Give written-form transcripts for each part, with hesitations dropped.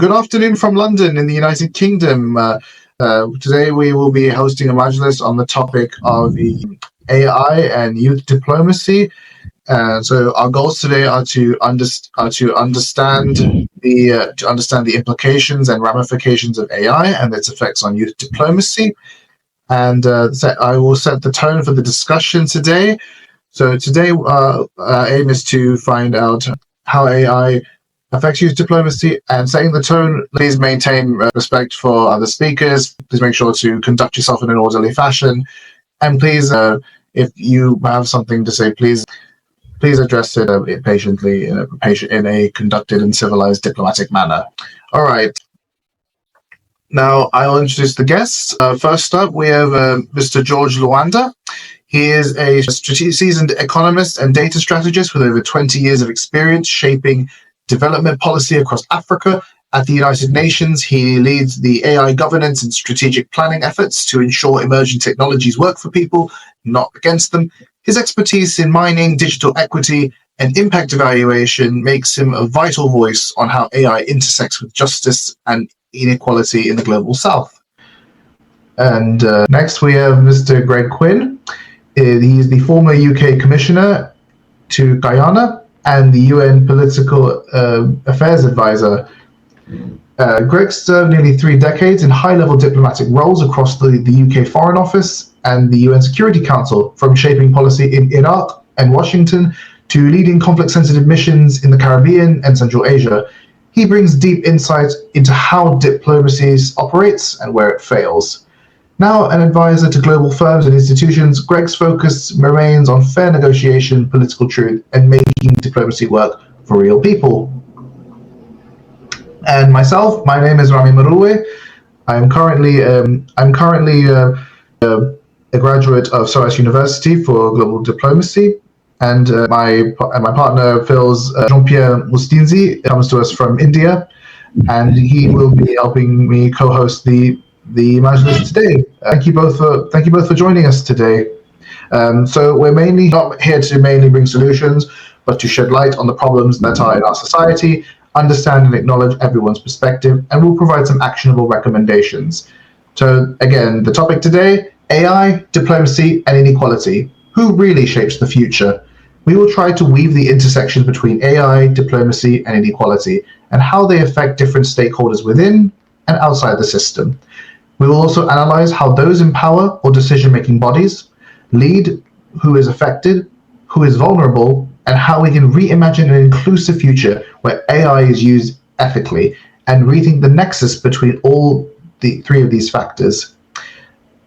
good afternoon from London in the United Kingdom. Today we will be hosting a majlis on the topic of the AI and youth diplomacy. So our goals today are to understand the implications and ramifications of AI and its effects on youth diplomacy. And I will set the tone for the discussion today. So today our aim is to find out how AI affects youth diplomacy, and setting the tone, please maintain respect for other speakers. Please make sure to conduct yourself in an orderly fashion. And please, if you have something to say, please address it patiently, in a conducted and civilized diplomatic manner. All right. Now, I'll introduce the guests. First up, we have Mr. George Lwanda. He is a seasoned economist and data strategist with over 20 years of experience shaping development policy across Africa. At the United Nations, he leads the AI governance and strategic planning efforts to ensure emerging technologies work for people, not against them. His expertise in mining, digital equity, and impact evaluation makes him a vital voice on how AI intersects with justice and inequality in the global south. And next we have Mr. Greg Quinn. He is the former UK Commissioner to Guyana and the UN Political Affairs Advisor. Greg served nearly 3 decades in high-level diplomatic roles across the UK Foreign Office and the UN Security Council, from shaping policy in Iraq and Washington to leading conflict-sensitive missions in the Caribbean and Central Asia. He brings deep insight into how diplomacy operates and where it fails. Now an advisor to global firms and institutions, Greg's focus remains on fair negotiation, political truth, and making diplomacy work for real people. And myself, my name is Rami Mroueh. I'm currently a graduate of SOAS University for global diplomacy, and my partner Fils Jean Pierre Mutsinzi comes to us from India, and he will be helping me co-host the majlis today. Thank you both for joining us today. So we're mainly not here to mainly bring solutions, but to shed light on the problems that are in our society, understand and acknowledge everyone's perspective, and we'll provide some actionable recommendations. So again, the topic today: AI, diplomacy, and inequality. Who really shapes the future? We will try to weave the intersections between AI, diplomacy, and inequality, and how they affect different stakeholders within and outside the system. We will also analyze how those in power or decision-making bodies lead, who is affected, who is vulnerable, and how we can reimagine an inclusive future where AI is used ethically, and rethink the nexus between all the 3 of these factors.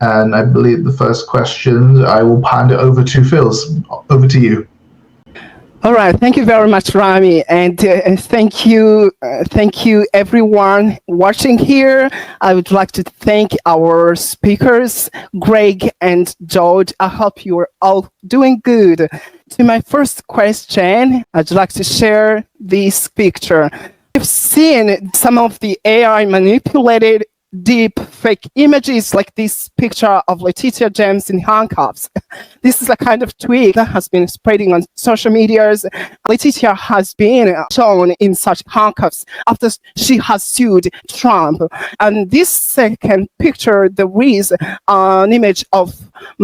And I believe the first question, I will hand it over to Fils. Over to you. All right, thank you very much, Rami, and thank you everyone watching here. I would like to thank our speakers, Greg and George. I hope you are all doing good. To my first question, I'd like to share this picture. We've seen some of the AI manipulated deep fake images, like this picture of Letitia James in handcuffs. This is a kind of tweet that has been spreading on social medias. Letitia has been shown in such handcuffs after she has sued Trump. And this second picture, there is an image of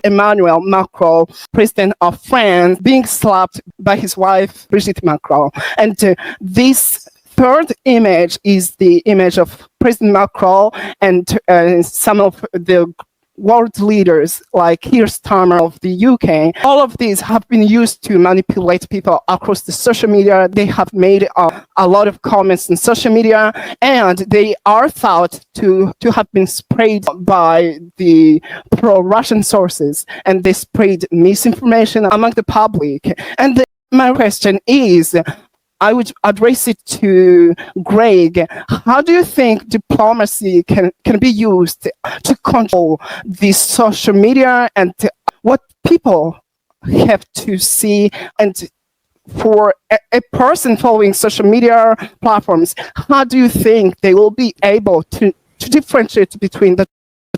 Emmanuel Macron, president of France, being slapped by his wife, Brigitte Macron. And this third image is the image of President Macron and some of the world leaders like Keir Starmer of the UK. All of these have been used to manipulate people across the social media. They have made a lot of comments on social media, and they are thought to have been sprayed by the pro-Russian sources, and they spread misinformation among the public. And my question is, I would address it to Greg. How do you think diplomacy can be used to control the social media and what people have to see? And for a person following social media platforms, how do you think they will be able to differentiate between the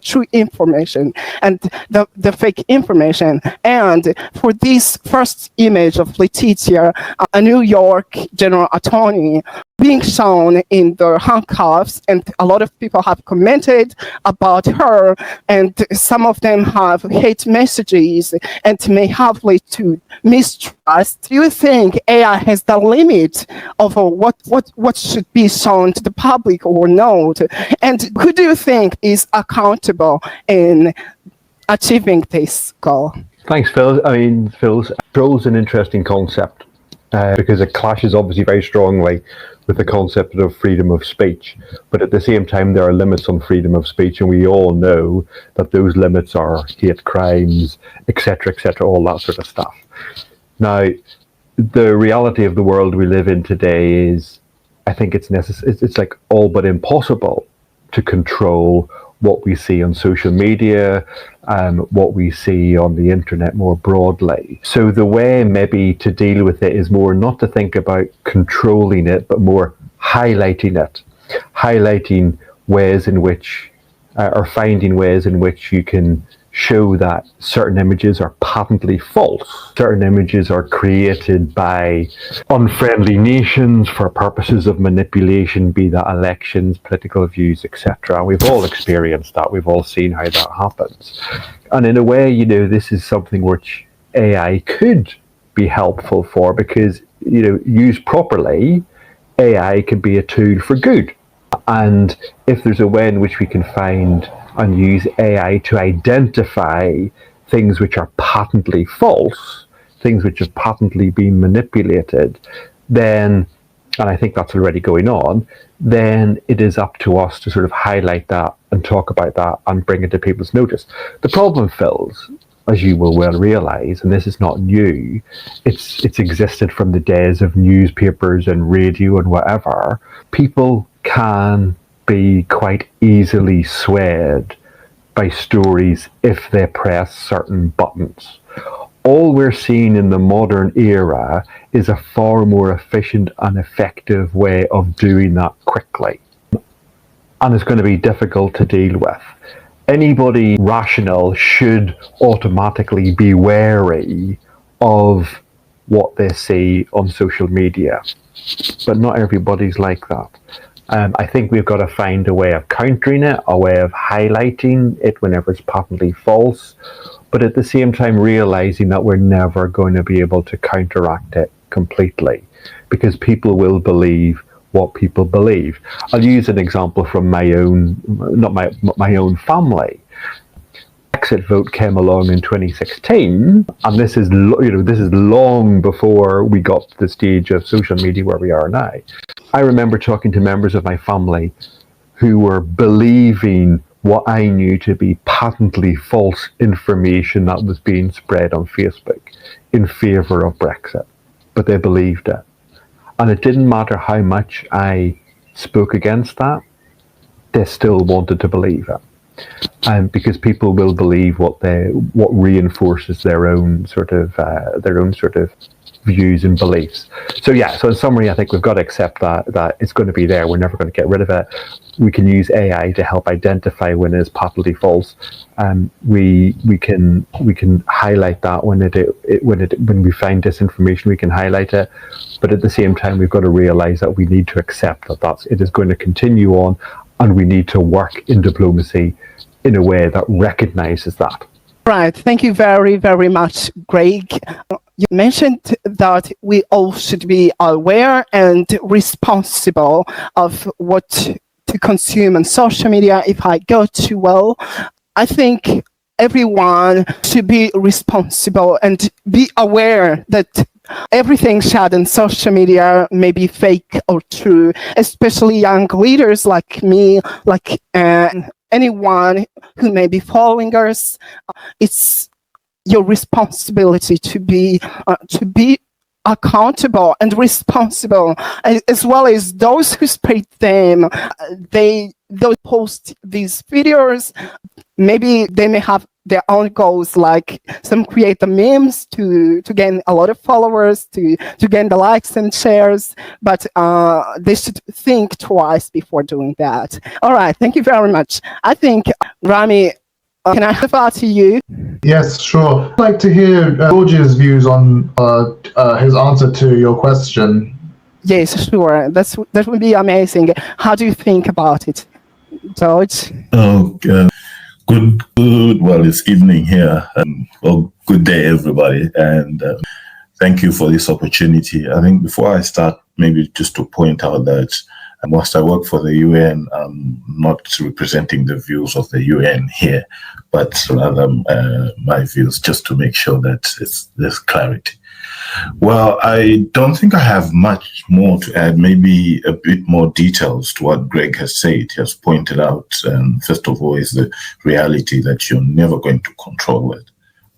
true information and the fake information? And for this first image of Letitia, a New York general attorney, being shown in the handcuffs, and a lot of people have commented about her, and some of them have hate messages and may have led to mistrust. Do you think AI has the limit of what should be shown to the public or not? And who do you think is accountable in achieving this goal? Thanks, Phil. I mean, control's an interesting concept because it clashes obviously very strongly with the concept of freedom of speech. But at the same time, there are limits on freedom of speech, and we all know that those limits are hate crimes, etc., all that sort of stuff. Now, the reality of the world we live in today is, I think it's like all but impossible to control what we see on social media, what we see on the internet more broadly. So the way maybe to deal with it is more not to think about controlling it, but more highlighting it, highlighting ways in which, or finding ways in which you can show that certain images are patently false. Certain images are created by unfriendly nations for purposes of manipulation, be that elections, political views, etc. We've all experienced that. We've all seen how that happens. And in a way, this is something which AI could be helpful for, because, used properly, AI can be a tool for good. And if there's a way in which we can find and use AI to identify things which are patently false, things which have patently been manipulated, then, and I think that's already going on, then it is up to us to sort of highlight that and talk about that and bring it to people's notice. The problem, Phil, as you will well realise, and this is not new, it's existed from the days of newspapers and radio and whatever. People can be quite easily swayed by stories if they press certain buttons. All we're seeing in the modern era is a far more efficient and effective way of doing that quickly. And it's going to be difficult to deal with. Anybody rational should automatically be wary of what they see on social media. But not everybody's like that. I think we've got to find a way of countering it, a way of highlighting it whenever it's patently false, but at the same time realizing that we're never going to be able to counteract it completely, because people will believe what people believe. I'll use an example from my own, not my own family. Brexit vote came along in 2016, and this is long before we got to the stage of social media where we are now. I remember talking to members of my family who were believing what I knew to be patently false information that was being spread on Facebook in favour of Brexit, but they believed it. And it didn't matter how much I spoke against that, they still wanted to believe it. Because people will believe what reinforces their own sort of views and beliefs. So in summary, I think we've got to accept that it's going to be there. We're never going to get rid of it. We can use AI to help identify when it's patently false. We can highlight that when we find disinformation, we can highlight it. But at the same time, we've got to realize that we need to accept that it is going to continue on, and we need to work in diplomacy in a way that recognizes that. Right. Thank you very, very much, Greg. You mentioned that we all should be aware and responsible of what to consume on social media. If I go too well, I think everyone should be responsible and be aware that everything shared on social media may be fake or true, especially young leaders like me, like anyone who may be following us. It's your responsibility to be accountable and responsible, as well as those who spread them. They'll post these videos. Maybe they may have their own goals, like some create the memes to gain a lot of followers, to gain the likes and shares, but they should think twice before doing that. All right, thank you very much. I think, Rami, can I defer to you? Yes, sure. I'd like to hear George's views on his answer to your question. Yes, sure. That would be amazing. How do you think about it, George? Oh, good. Well, it's evening here. Well, good day, everybody. And thank you for this opportunity. I think before I start, maybe just to point out that whilst I work for the UN, I'm not representing the views of the UN here, but rather my views, just to make sure that there's clarity. Well, I don't think I have much more to add, maybe a bit more details to what Greg has said. He has pointed out, first of all, is the reality that you're never going to control it.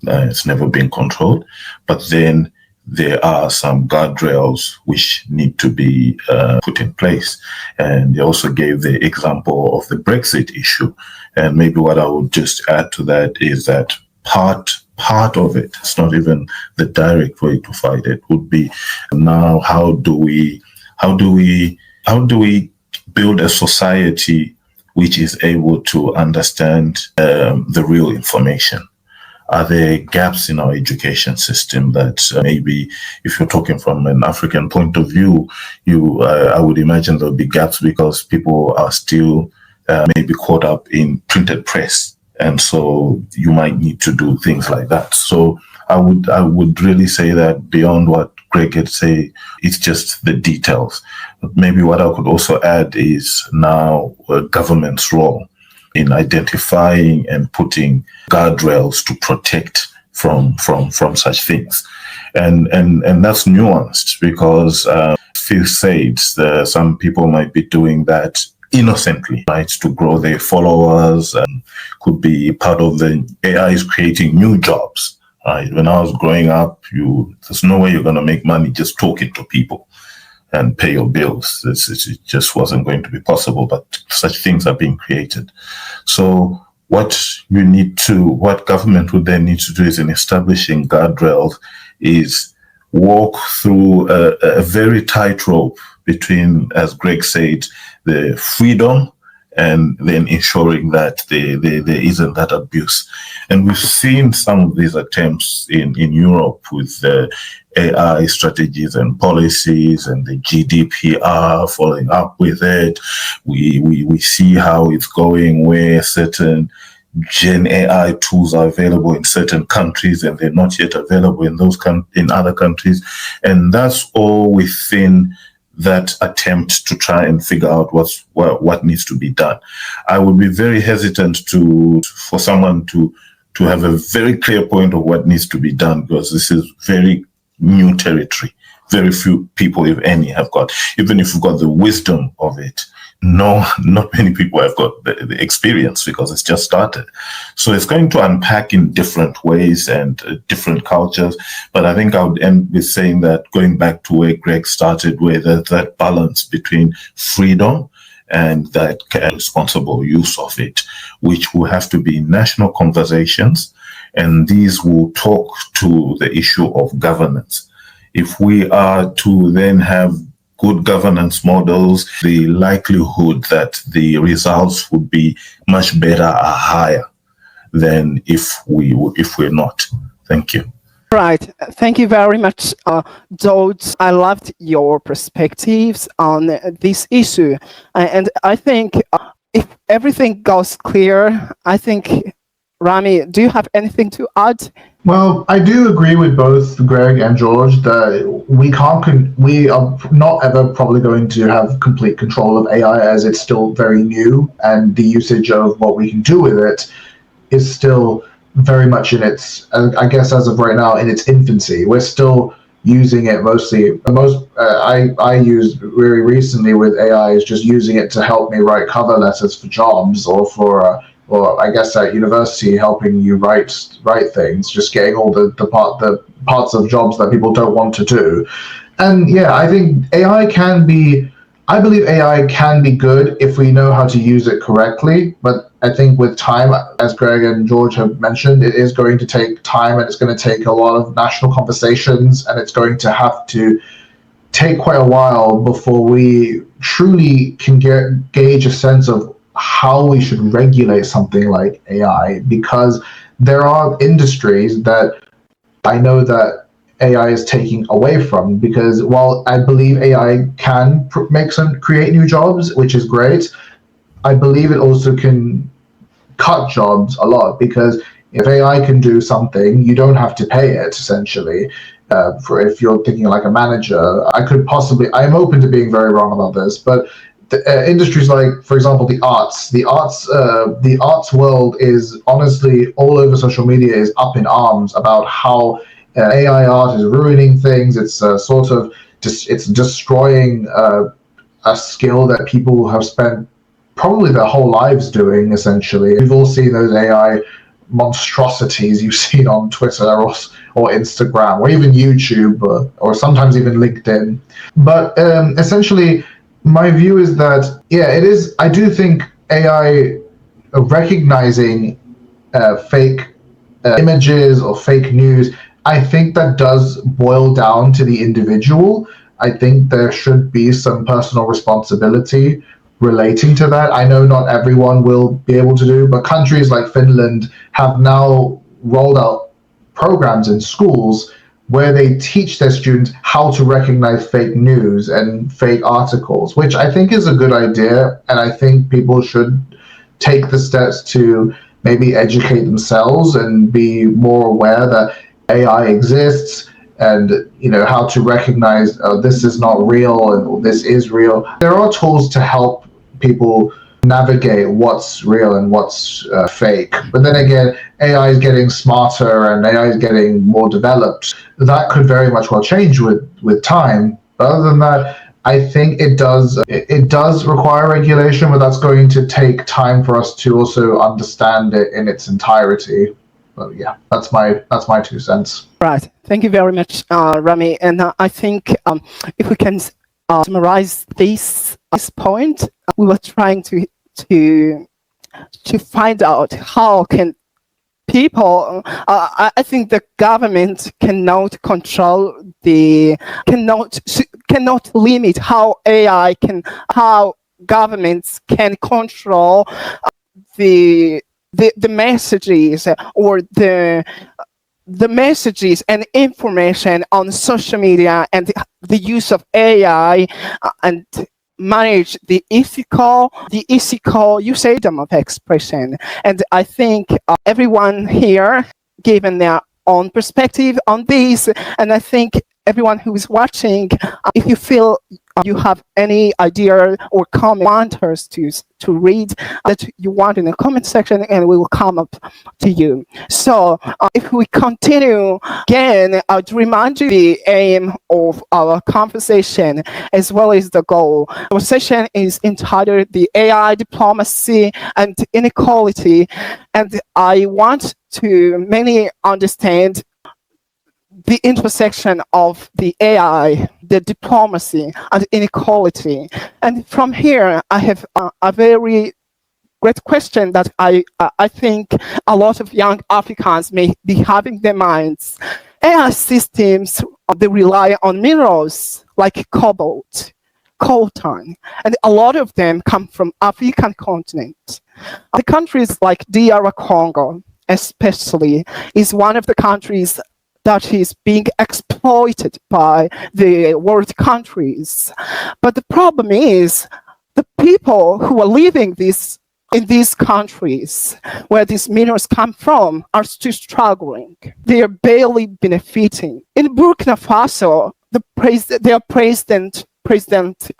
It's never been controlled. But then there are some guardrails which need to be put in place. And they also gave the example of the Brexit issue. And maybe what I would just add to that is that part of it, it's not even the direct way to fight it, would be now how do we build a society which is able to understand the real information? Are there gaps in our education system that maybe, if you're talking from an African point of view, I would imagine there'll be gaps because people are still maybe caught up in printed press. And so you might need to do things like that. So I would really say that beyond what Greg had said, it's just the details. But maybe what I could also add is now government's role in identifying and putting guardrails to protect from such things. And that's nuanced because Fils said some people might be doing that innocently, right, to grow their followers, and could be part of the AI is creating new jobs, right? When I was growing up, there's no way you're going to make money just talking to people and pay your bills. It just wasn't going to be possible, but such things are being created. So what government would then need to do is in establishing guardrails is walk through a very tightrope between, as Greg said, the freedom and then ensuring that there isn't that abuse. And we've seen some of these attempts in Europe with the AI strategies and policies and the GDPR following up with it. We see how it's going, where certain Gen AI tools are available in certain countries and they're not yet available in other countries. And that's all within that attempt to try and figure out what needs to be done. I would be very hesitant for someone to have a very clear point of what needs to be done, because this is very new territory. Very few people, if any, have got, even if you've got the wisdom of it, not many people have got the experience because it's just started. So it's going to unpack in different ways and different cultures. But I think I would end with saying that, going back to where Greg started, where that balance between freedom and that responsible use of it, which will have to be national conversations. And these will talk to the issue of governance. If we are to then have good governance models, the likelihood that the results would be much better are higher than if we're not. Thank you. Right. Thank you very much, George. I loved your perspectives on this issue. And I think if everything goes clear, I think, Rami, do you have anything to add? Well, I do agree with both Greg and George that we are not ever probably going to have complete control of AI, as it's still very new, and the usage of what we can do with it is still very much in its, I guess as of right now, in its infancy. We're still using it mostly. I used very recently with AI is just using it to help me write cover letters for jobs, or I guess at university, helping you write things, just getting all the parts of jobs that people don't want to do. And yeah, I think I believe AI can be good if we know how to use it correctly. But I think with time, as Greg and George have mentioned, it is going to take time, and it's going to take a lot of national conversations, and it's going to have to take quite a while before we truly can gauge a sense of how we should regulate something like AI, because there are industries that I know that AI is taking away from. Because while I believe AI can create new jobs, which is great, I believe it also can cut jobs a lot, because if AI can do something, you don't have to pay it, essentially. For if you're thinking like a manager, I'm open to being very wrong about this, but industries like, for example, the arts world is honestly all over social media is up in arms about how AI art is ruining things. It's it's destroying a skill that people have spent probably their whole lives doing, essentially. We've all seen those AI monstrosities you've seen on Twitter or Instagram or even YouTube or sometimes even LinkedIn. But essentially, my view is that, I do think AI recognizing fake images or fake news, I think that does boil down to the individual. I think there should be some personal responsibility relating to that. I know not everyone will be able to do, but countries like Finland have now rolled out programs in schools where they teach their students how to recognize fake news and fake articles, which I think is a good idea. And I think people should take the steps to maybe educate themselves and be more aware that AI exists, and how to recognize this is not real and this is real. There are tools to help people navigate what's real and what's fake. But then again, AI is getting smarter and AI is getting more developed. That could very much well change with time. But other than that, I think it does require regulation, but that's going to take time for us to also understand it in its entirety. But yeah, that's my 2 cents. Right. Thank you very much, Rami. And I think if we can summarize this point, we were trying to find out how can people. I think the government cannot control cannot limit how governments can control the messages or the messages and information on social media and the use of AI and manage the ethical freedom of expression. And I think everyone here given their own perspective on this, and I think everyone who is watching, if you feel you have any idea or commenters to read that you want in the comment section, and we will come up to you. So if we continue again, I'd remind you the aim of our conversation as well as the goal. Our session is entitled The AI Diplomacy and Inequality, and I want to mainly understand the intersection of the AI, the diplomacy, and inequality. And from here, I have a very great question that I think a lot of young Africans may be having in their minds. AI systems, they rely on minerals like cobalt, coltan, and a lot of them come from African continent. The countries like DR Congo, especially, is one of the countries that is being exploited by the world countries. But the problem is the people who are living in these countries where these minerals come from are still struggling. They are barely benefiting. In Burkina Faso, their president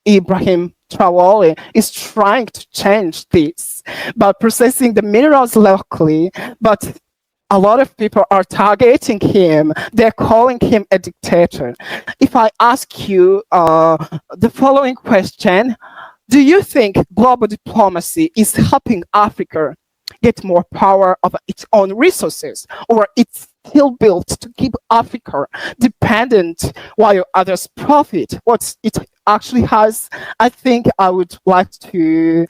Ibrahim Traore is trying to change this by processing the minerals locally, but a lot of people are targeting him. They're calling him a dictator. If I ask you the following question, do you think global diplomacy is helping Africa get more power over its own resources, or it's still built to keep Africa dependent while others profit? What it actually has? I think I would like to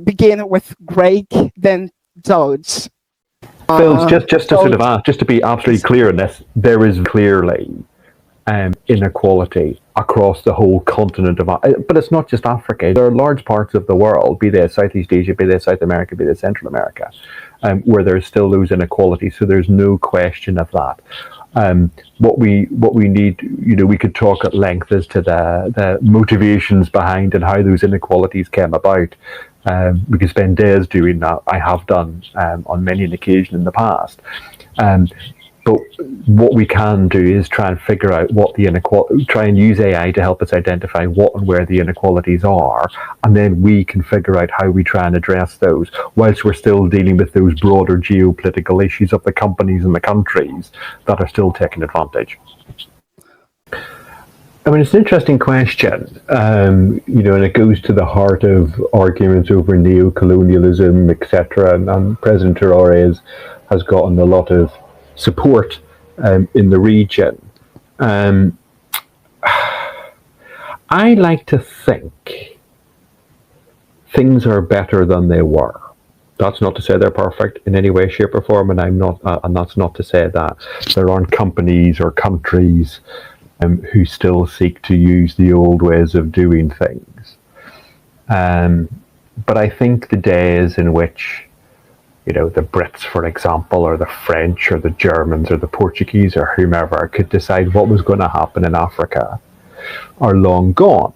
begin with Greg, then George. Phil, just to sort of ask, just to be absolutely clear on this, there is clearly inequality across the whole continent of, but it's not just Africa. There are large parts of the world, be they Southeast Asia, be they South America, be they Central America, where there's still those inequalities. So there's no question of that. What we need, we could talk at length as to the motivations behind and how those inequalities came about. We could spend days doing that. I have done on many an occasion in the past. But what we can do is try and figure out what the inequality, try and use AI to help us identify what and where the inequalities are, and then we can figure out how we try and address those, whilst we're still dealing with those broader geopolitical issues of the companies and the countries that are still taking advantage. I mean, it's an interesting question, and it goes to the heart of arguments over neo-colonialism, etc. And President Traore has gotten a lot of support in the region. I like to think things are better than they were. That's not to say they're perfect in any way, shape, or form, and and that's not to say that there aren't companies or countries who still seek to use the old ways of doing things. But I think the days in which the Brits, for example, or the French, or the Germans, or the Portuguese, or whomever could decide what was going to happen in Africa are long gone.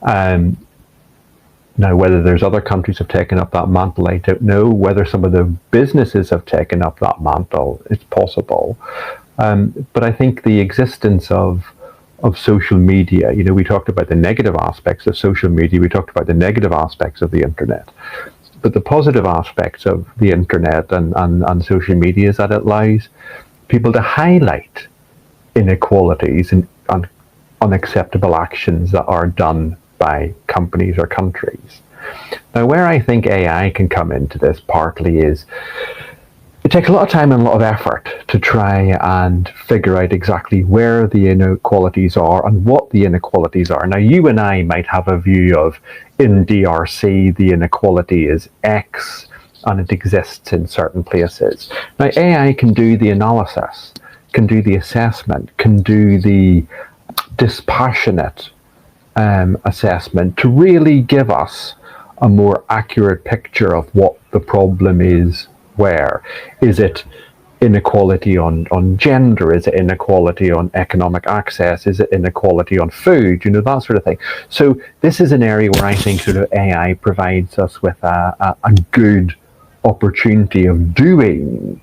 Now, whether there's other countries have taken up that mantle, I don't know. Whether some of the businesses have taken up that mantle, it's possible. But I think the existence of social media, we talked about the negative aspects of social media, we talked about the negative aspects of the internet. But the positive aspects of the internet and social media is that it allows people to highlight inequalities and unacceptable actions that are done by companies or countries. Now, where I think AI can come into this partly is it takes a lot of time and a lot of effort to try and figure out exactly where the inequalities are and what the inequalities are. Now, you and I might have a view of in DRC, the inequality is X and it exists in certain places. Now, AI can do the analysis, can do the assessment, can do the dispassionate assessment to really give us a more accurate picture of what the problem is. Where is it? Inequality on gender? Is it inequality on economic access? Is it inequality on food? That sort of thing. So this is an area where I think sort of AI provides us with a good opportunity of doing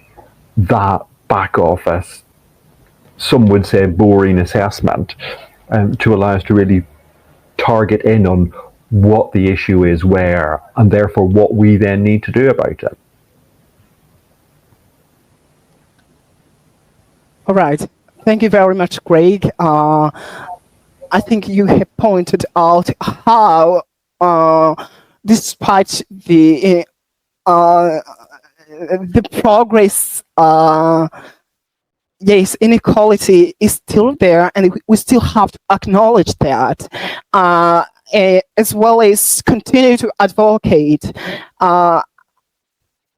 that back office, some would say boring assessment, to allow us to really target in on what the issue is where, and therefore what we then need to do about it. All right. Thank you very much, Greg. I think you have pointed out how, despite the progress, yes, inequality is still there, and we still have to acknowledge that, as well as continue to advocate.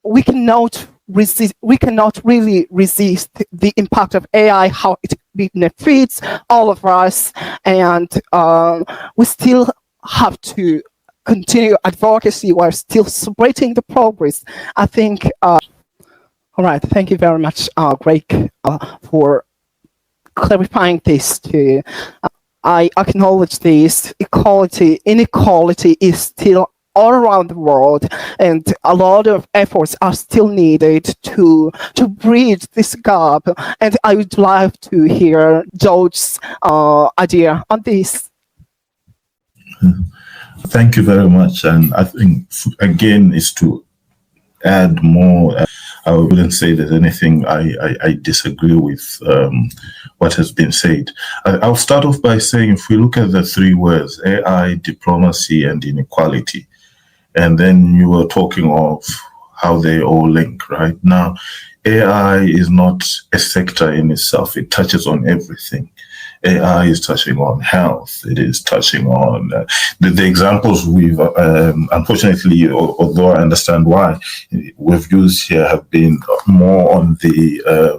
We cannot really resist the impact of AI, how it benefits all of us, and we still have to continue advocacy while still celebrating the progress. I think. All right, thank you very much, Greg, for clarifying this too. I acknowledge this. Inequality is still all around the world, and a lot of efforts are still needed to bridge this gap. And I would like to hear George's idea on this. Thank you very much. And I think, again, is to add more. I wouldn't say there's anything I disagree with what has been said. I'll start off by saying, if we look at the three words, AI, diplomacy, and inequality, and then you were talking of how they all link, right? Now, AI is not a sector in itself. It touches on everything. AI is touching on health. It is touching on the examples we've, unfortunately, although I understand why, we've used here have been more on the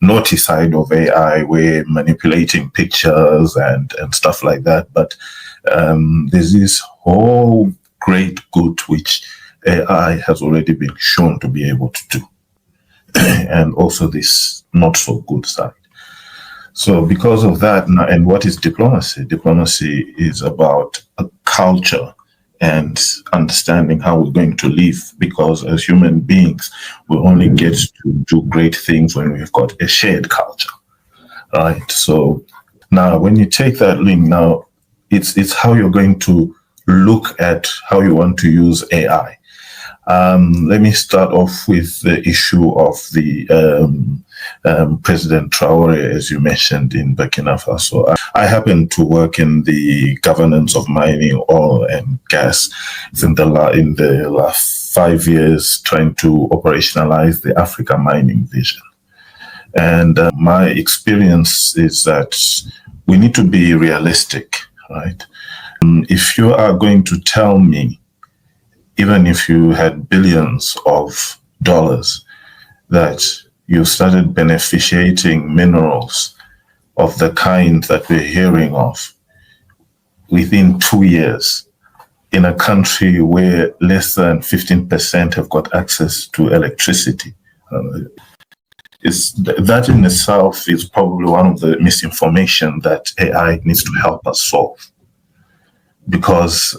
naughty side of AI, where manipulating pictures and stuff like that. But there's this whole great good which AI has already been shown to be able to do. and also this not so good side. So because of that, and what is diplomacy? Diplomacy is about a culture and understanding how we're going to live, because as human beings, we only get to do great things when we've got a shared culture, right? So now when you take that link, now it's how you're going to look at how you want to use AI. Let me start off with the issue of the President Traore, as you mentioned, in Burkina Faso. I happen to work in the governance of mining, oil and gas in the last 5 years, trying to operationalize the Africa mining vision. And my experience is that we need to be realistic, right? If you are going to tell me, even if you had billions of dollars, that you started beneficiating minerals of the kind that we're hearing of within 2 years in a country where less than 15% have got access to electricity, that in itself is probably one of the misinformation that AI needs to help us solve, because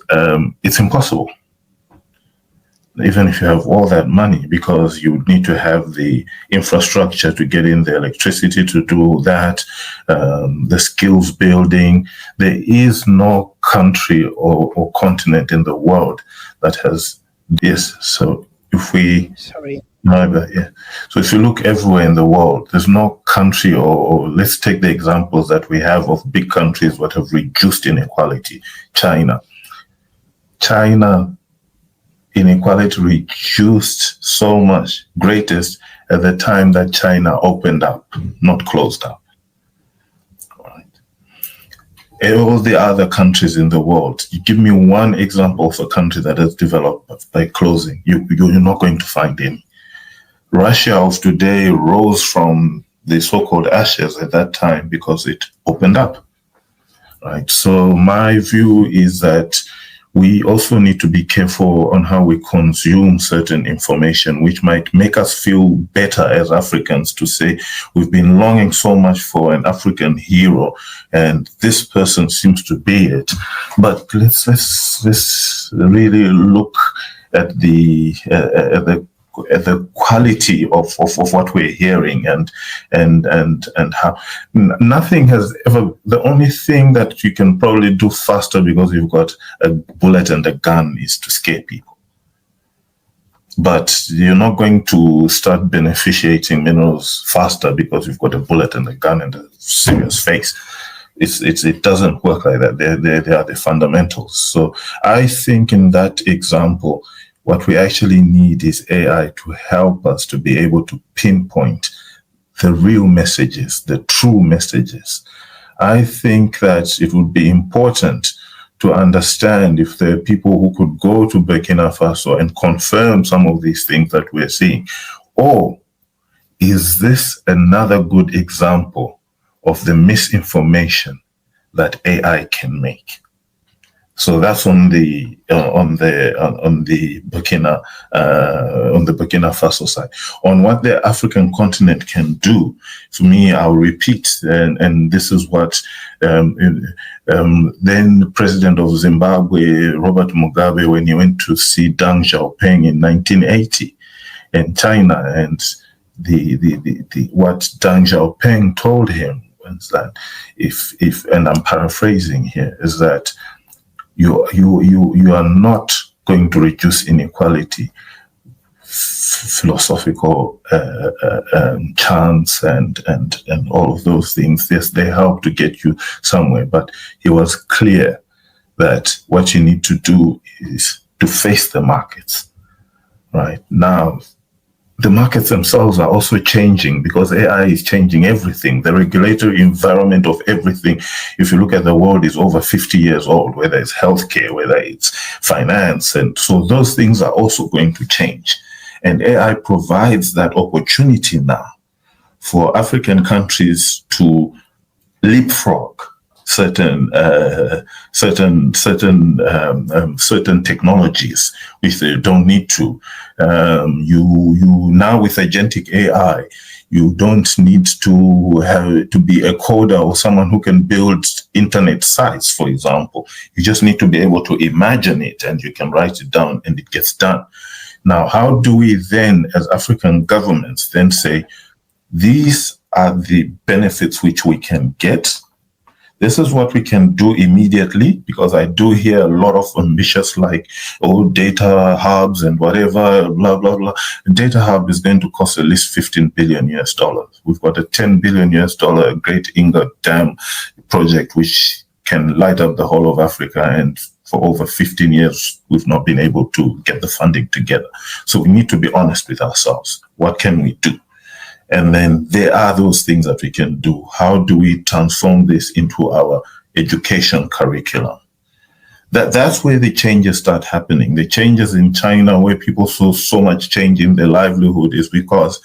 it's impossible. Even if you have all that money, because you need to have the infrastructure to get in the electricity to do that, the skills building. There is no country or continent in the world that has this. So if we... Sorry. Yeah. So if you look everywhere in the world, there's no country, or let's take the examples that we have of big countries that have reduced inequality. China, inequality reduced so much, greatest at the time that China opened up, not closed up. Right. All the other countries in the world, you give me one example of a country that has developed by closing, you're not going to find any. Russia of today rose from the so-called ashes at that time because it opened up. Right. So my view is that we also need to be careful on how we consume certain information, which might make us feel better as Africans, to say we've been longing so much for an African hero, and this person seems to be it. But let's really look at the quality of what we're hearing, and how nothing has ever. The only thing that you can probably do faster, because you've got a bullet and a gun, is to scare people. But you're not going to start beneficiating minerals faster because you've got a bullet and a gun and a serious face. It doesn't work like that. They are the fundamentals. So I think in that example, what we actually need is AI to help us to be able to pinpoint the real messages, the true messages. I think that it would be important to understand if there are people who could go to Burkina Faso and confirm some of these things that we're seeing. Or is this another good example of the misinformation that AI can make? So that's on the Burkina Faso side. On what the African continent can do, for me, I'll repeat, and this is what then the president of Zimbabwe, Robert Mugabe, when he went to see Deng Xiaoping in 1980 in China, and what Deng Xiaoping told him was that if and I'm paraphrasing here, is that you are not going to reduce inequality, philosophical chants and all of those things. Yes, they help to get you somewhere, but he was clear that what you need to do is to face the markets. Right now, the markets themselves are also changing, because AI is changing everything. The regulatory environment of everything, if you look at the world, is over 50 years old, whether it's healthcare, whether it's finance. And so those things are also going to change. And AI provides that opportunity now for African countries to leapfrog certain technologies which they don't need to. You now with agentic AI, you don't need to have to be a coder or someone who can build internet sites, for example. You just need to be able to imagine it, and you can write it down, and it gets done. Now, how do we then, as African governments, then say, these are the benefits which we can get? This is what we can do immediately, because I do hear a lot of ambitious, like, oh, data hubs and whatever, blah, blah, blah. A data hub is going to cost at least $15 billion. We've got a $10 billion Great Inga Dam project, which can light up the whole of Africa. And for over 15 years, we've not been able to get the funding together. So we need to be honest with ourselves. What can we do? And then there are those things that we can do. How do we transform this into our education curriculum? That's where the changes start happening. The changes in China, where people saw so much change in their livelihood, is because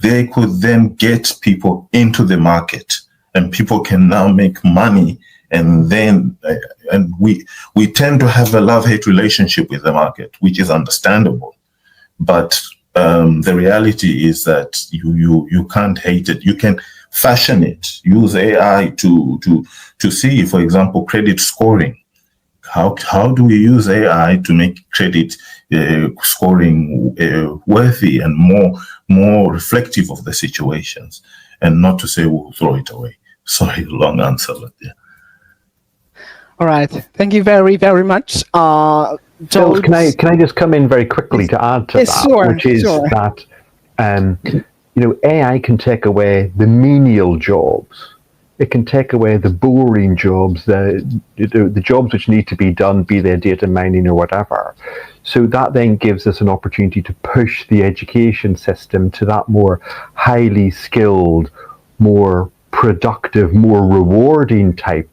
they could then get people into the market, and people can now make money. And then, and we tend to have a love-hate relationship with the market, which is understandable. But the reality is that you can't hate it. You can fashion it. Use AI to see, for example, credit scoring. How do we use AI to make credit scoring worthy and more reflective of the situations, and not to say we'll throw it away? Sorry, long answer, but yeah. All right. Thank you very, very much. Phil, can I just come in very quickly to add to that, which is that AI can take away the menial jobs. It can take away the boring jobs, the jobs which need to be done, be they data mining or whatever. So that then gives us an opportunity to push the education system to that more highly skilled, more productive, more rewarding type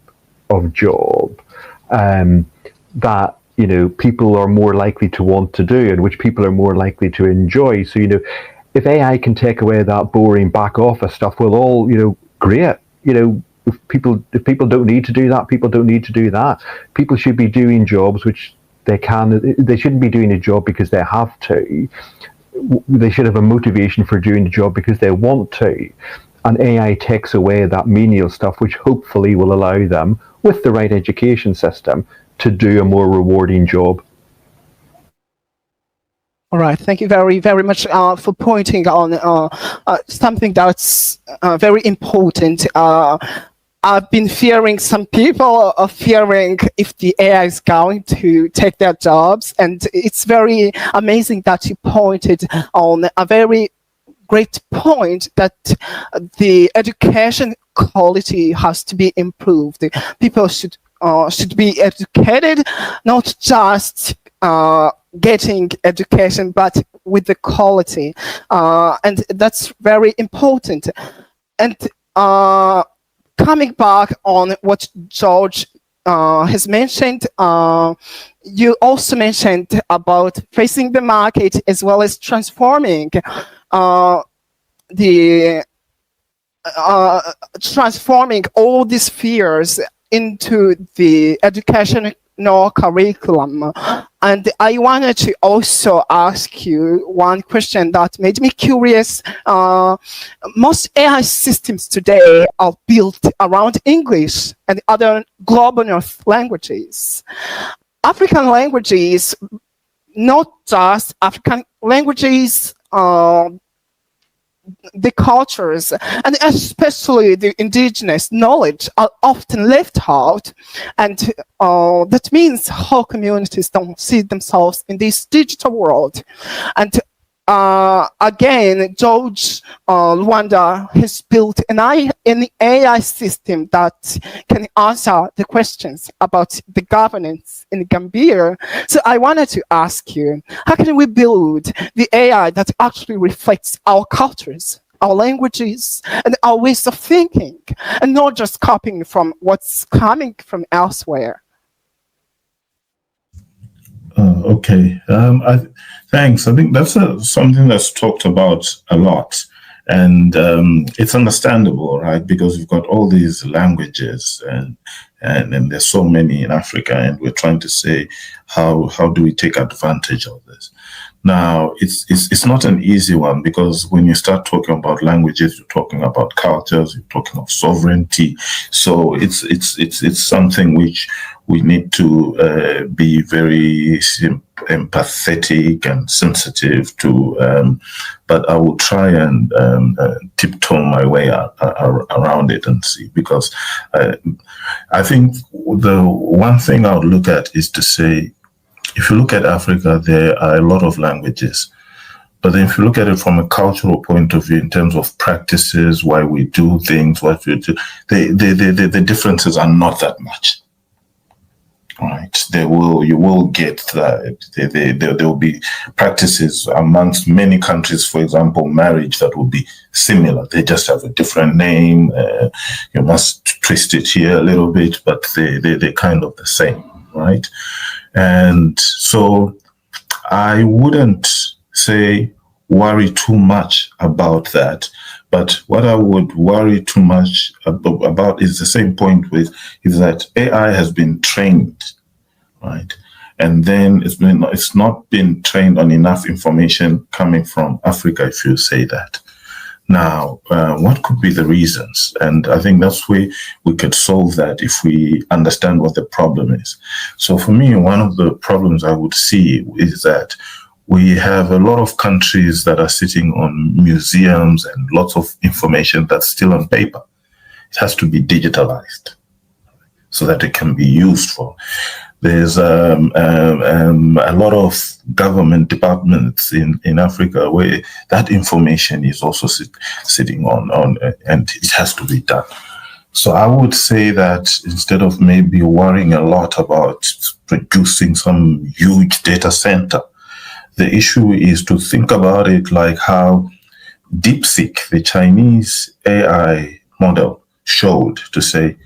of job that people are more likely to want to do, and which people are more likely to enjoy. So if AI can take away that boring back office stuff, well, all great. If people don't need to do that, people don't need to do that. People should be doing jobs which they can. They shouldn't be doing a job because they have to. They should have a motivation for doing the job because they want to. And AI takes away that menial stuff, which hopefully will allow them, with the right education system, to do a more rewarding job. All right. Thank you very, very much for pointing on something that's very important. I've been fearing, some people are fearing if the AI is going to take their jobs. And it's very amazing that you pointed on a very great point that the education quality has to be improved. People should be educated, not just getting education, but with the quality, and that's very important. And coming back on what George has mentioned, you also mentioned about facing the market as well as transforming transforming all these fears into the educational curriculum. And I wanted to also ask you one question that made me curious. Most AI systems today are built around English and other global North languages. African languages, not just African languages, the cultures, and especially the indigenous knowledge, are often left out. And that means whole communities don't see themselves in this digital world. And again, George Lwanda has built an AI system that can answer the questions about the governance in Gambia. So I wanted to ask you, how can we build the AI that actually reflects our cultures, our languages, and our ways of thinking, and not just copying from what's coming from elsewhere? Okay. Thanks. I think that's something that's talked about a lot. And it's understandable, right? Because we've got all these languages and there's so many in Africa, and we're trying to say, how do we take advantage of this? Now, it's not an easy one, because when you start talking about languages, you're talking about cultures, you're talking of sovereignty. So it's something which we need to be very empathetic and sensitive to. But I will try and tiptoe my way around it and see, because I think the one thing I would look at is to say, if you look at Africa, there are a lot of languages. But then if you look at it from a cultural point of view, in terms of practices, why we do things, what we do, the differences are not that much. Right? You will get that there will be practices amongst many countries, for example, marriage, that will be similar. They just have a different name. You must twist it here a little bit, but they're kind of the same, right? And so I wouldn't say worry too much about that. But what I would worry too much about is the same point is that AI has been trained, right? And then it's not been trained on enough information coming from Africa, if you say that. Now, what could be the reasons? And I think that's where we could solve that if we understand what the problem is. So for me, one of the problems I would see is that we have a lot of countries that are sitting on museums and lots of information that's still on paper. It has to be digitalized so that it can be used for. There's a lot of government departments in Africa where that information is also sitting on, and it has to be done. So I would say that instead of maybe worrying a lot about producing some huge data center, the issue is to think about it like how Deepseek, the Chinese AI model, showed, to say,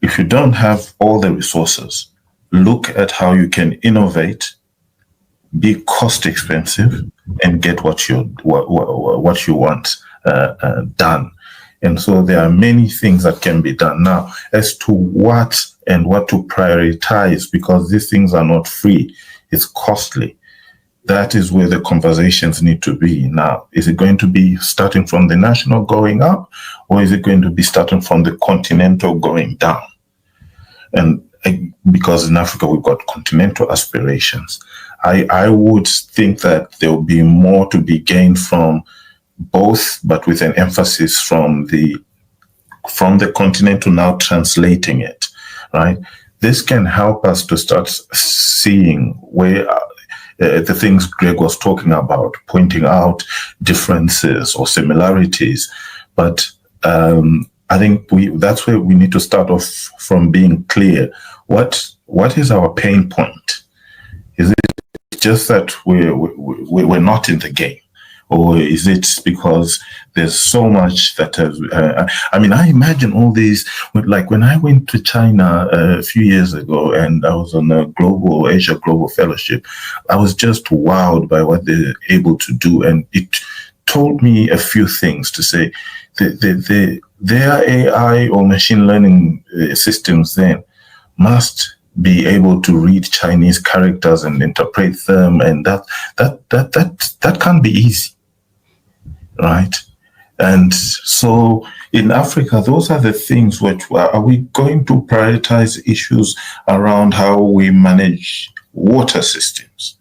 if you don't have all the resources, look at how you can innovate, be cost expensive, and get what you want done. And so there are many things that can be done. Now, as to what to prioritize, because these things are not free, it's costly. That is where the conversations need to be. Now, is it going to be starting from the national going up, or is it going to be starting from the continental going down? And because in Africa we've got continental aspirations, I would think that there will be more to be gained from both, but with an emphasis from the continental, now translating it, right? This can help us to start seeing where the things Greg was talking about, pointing out differences or similarities. But I think that's where we need to start off from being clear. What is our pain point? Is it just that we're not in the game? Or is it because there's so much that has... I imagine all these... Like when I went to China a few years ago and I was on a Asia Global Fellowship, I was just wowed by what they're able to do. And it told me a few things, to say their AI or machine learning systems then must be able to read Chinese characters and interpret them, and that can't be easy, right? And so in Africa, those are the things which are we going to prioritize issues around how we manage water systems?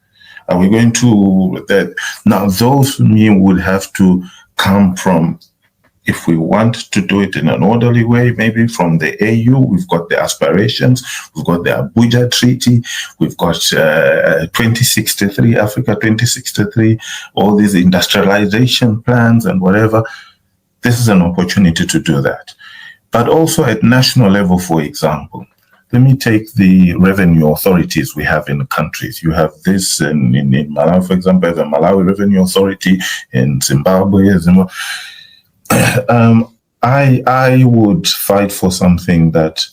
Are we going to that? Now, those for me would have to come from, if we want to do it in an orderly way, maybe from the AU. We've got the aspirations, we've got the Abuja Treaty, we've got 2063, Africa 2063, all these industrialization plans and whatever. This is an opportunity to do that. But also at national level, for example, let me take the revenue authorities we have in the countries. You have this in Malawi, for example, the Malawi Revenue Authority, in Zimbabwe. I would fight for something that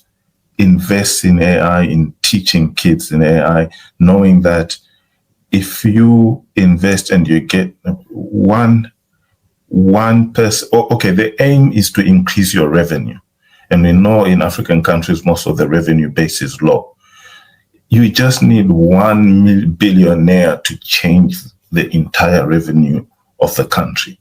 invests in AI, in teaching kids in AI, knowing that if you invest and you get one one person, okay, the aim is to increase your revenue. And we know in African countries, most of the revenue base is low. You just need 1 billionaire to change the entire revenue of the country.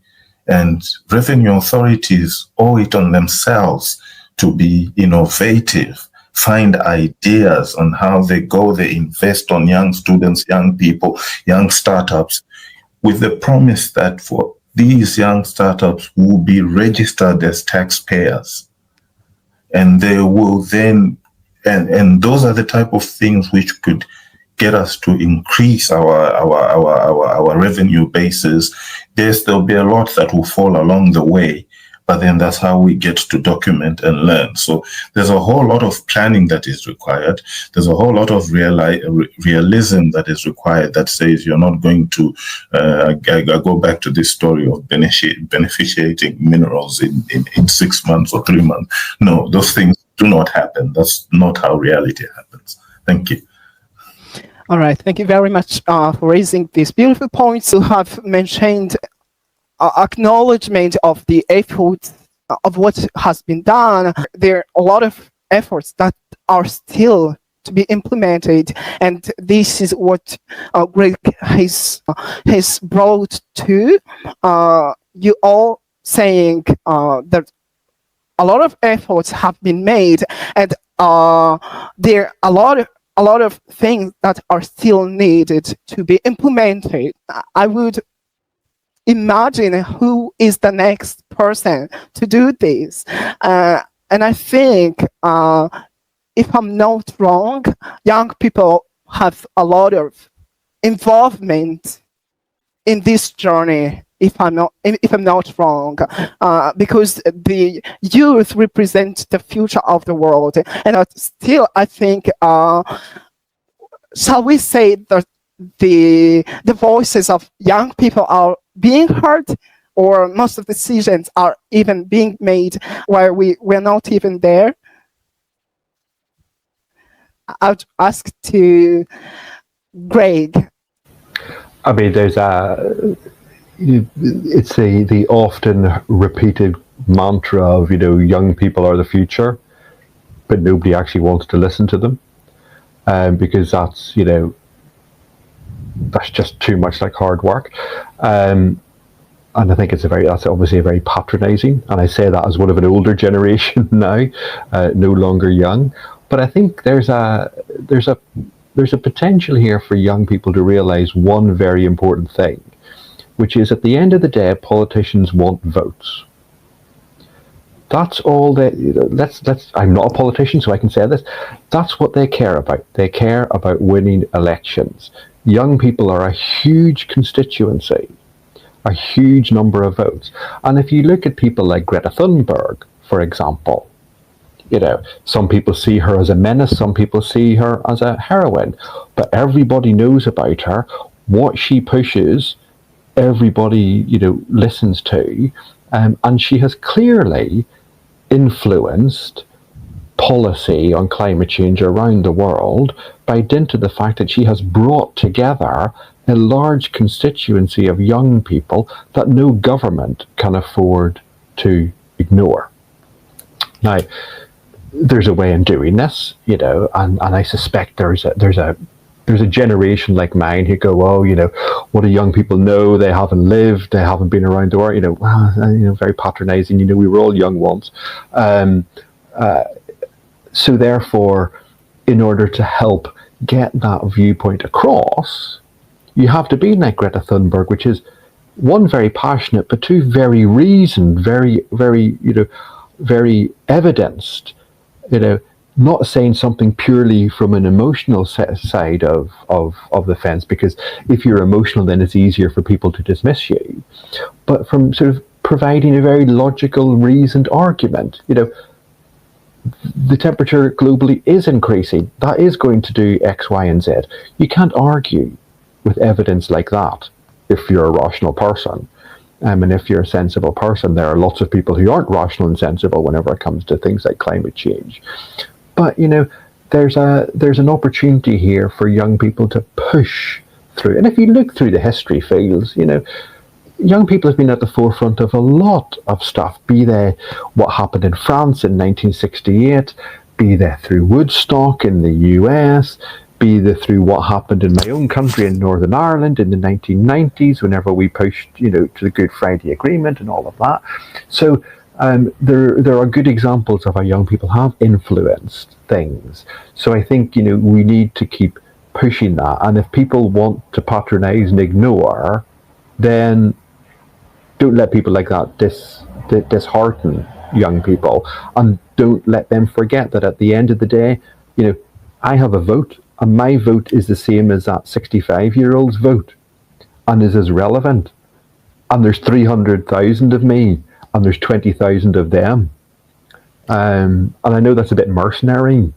And revenue authorities owe it on themselves to be innovative, find ideas on how they invest on young students, young people, young startups, with the promise that for these young startups will be registered as taxpayers. And they will then, and those are the type of things which could get us to increase our revenue bases. Yes, there'll be a lot that will fall along the way, but then that's how we get to document and learn. So there's a whole lot of planning that is required. There's a whole lot of realism that is required that says you're not going to, I go back to this story of beneficiating minerals in 6 months or 3 months. No, those things do not happen. That's not how reality happens. Thank you. All right. Thank you very much for raising these beautiful points. You have mentioned acknowledgement of the efforts of what has been done. There are a lot of efforts that are still to be implemented, and this is what Greg has brought to you all, saying that a lot of efforts have been made, and there are a lot of things that are still needed to be implemented. I would imagine who is the next person to do this. And I think, if I'm not wrong, young people have a lot of involvement in this journey, if I'm not wrong, because the youth represent the future of the world. And I think, shall we say that the voices of young people are being heard, or most of the decisions are even being made while we're not even there? I would ask to Greg. I mean, there's it's the often repeated mantra of, young people are the future, but nobody actually wants to listen to them, because that's, that's just too much like hard work. And I think that's obviously a very patronizing, and I say that as one of an older generation now, no longer young. But I think there's a potential here for young people to realize one very important thing, which is, at the end of the day, politicians want votes. That's all they, I'm not a politician, so I can say this. That's what they care about. They care about winning elections. Young people are a huge constituency, a huge number of votes. And if you look at people like Greta Thunberg, for example, some people see her as a menace, some people see her as a heroine, but everybody knows about her. What she pushes, everybody, listens to, and she has clearly influenced policy on climate change around the world by dint of the fact that she has brought together a large constituency of young people that no government can afford to ignore. Now, there's a way in doing this, and I suspect there's a generation like mine who go, what do young people know? They haven't lived, they haven't been around the world, very patronizing, we were all young once. So therefore, in order to help get that viewpoint across, you have to be like Greta Thunberg, which is, one, very passionate, but two, very reasoned, very, very, very evidenced, not saying something purely from an emotional side of the fence, because if you're emotional, then it's easier for people to dismiss you, but from sort of providing a very logical, reasoned argument. The temperature globally is increasing. That is going to do X, Y, and Z. You can't argue with evidence like that if you're a rational person. And if you're a sensible person, there are lots of people who aren't rational and sensible whenever it comes to things like climate change. But, there's an opportunity here for young people to push through. And if you look through the history fields, young people have been at the forefront of a lot of stuff, be they what happened in France in 1968, be they through Woodstock in the US, be they through what happened in my own country in Northern Ireland in the 1990s, whenever we pushed, to the Good Friday Agreement and all of that. So there are good examples of how young people have influenced things. So I think, we need to keep pushing that. And if people want to patronize and ignore, then don't let people like that dishearten young people, and don't let them forget that at the end of the day, I have a vote, and my vote is the same as that 65-year-old's vote, and is as relevant. And there's 300,000 of me, and there's 20,000 of them. And I know that's a bit mercenary,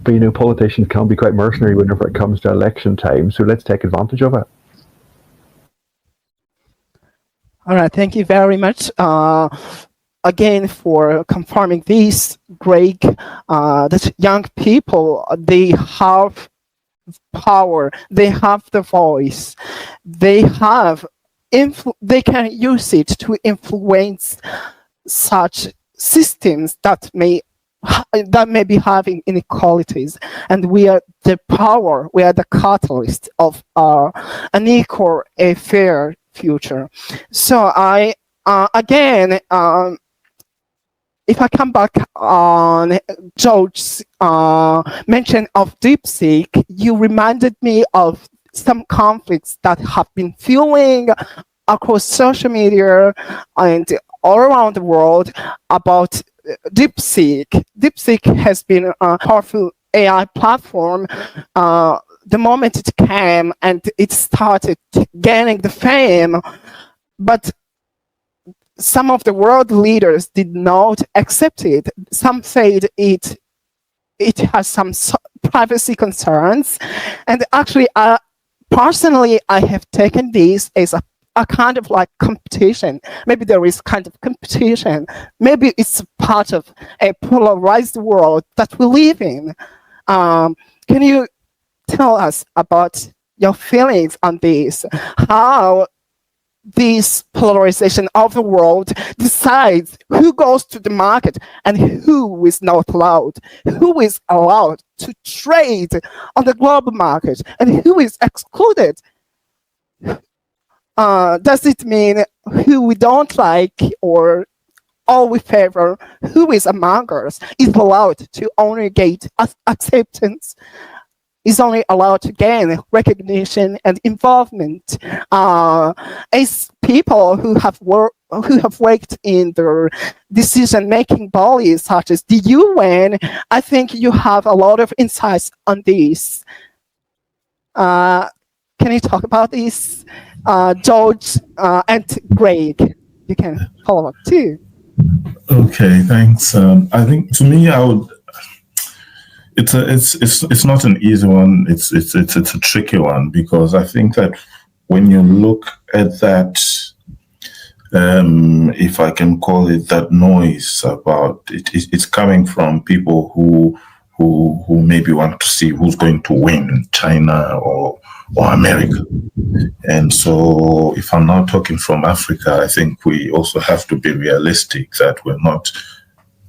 but politicians can be quite mercenary whenever it comes to election time. So let's take advantage of it. All right, thank you very much again for confirming this, Greg. That young people, they have power, they have the voice, they have they can use it to influence such systems that may be having inequalities, and we are the power, we are the catalyst of an equal, a fair future. So I again, if I come back on George's mention of Deepseek, you reminded me of some conflicts that have been fueling across social media and all around the world about Deepseek. Deepseek has been a powerful AI platform. The moment it came and it started gaining the fame, but some of the world leaders did not accept it. Some said it has some privacy concerns, and actually, personally, I have taken this as a kind of like competition. Maybe there is kind of competition. Maybe it's part of a polarized world that we live in. Can you tell us about your feelings on this? How this polarization of the world decides who goes to the market and who is not allowed, who is allowed to trade on the global market and who is excluded? Does it mean who we don't like or all we favor, who is among us, is allowed to only get acceptance, is only allowed to gain recognition and involvement? As people who have worked in the decision-making bodies such as the UN, I think you have a lot of insights on this. Can you talk about this, George and Greg? You can follow up too. Okay, thanks. I think to me, it's not an easy one. It's a tricky one, because I think that when you look at that, if I can call it that noise about it, it's coming from people who maybe want to see who's going to win, China or America. And so if I'm not talking from Africa, I think we also have to be realistic that we're not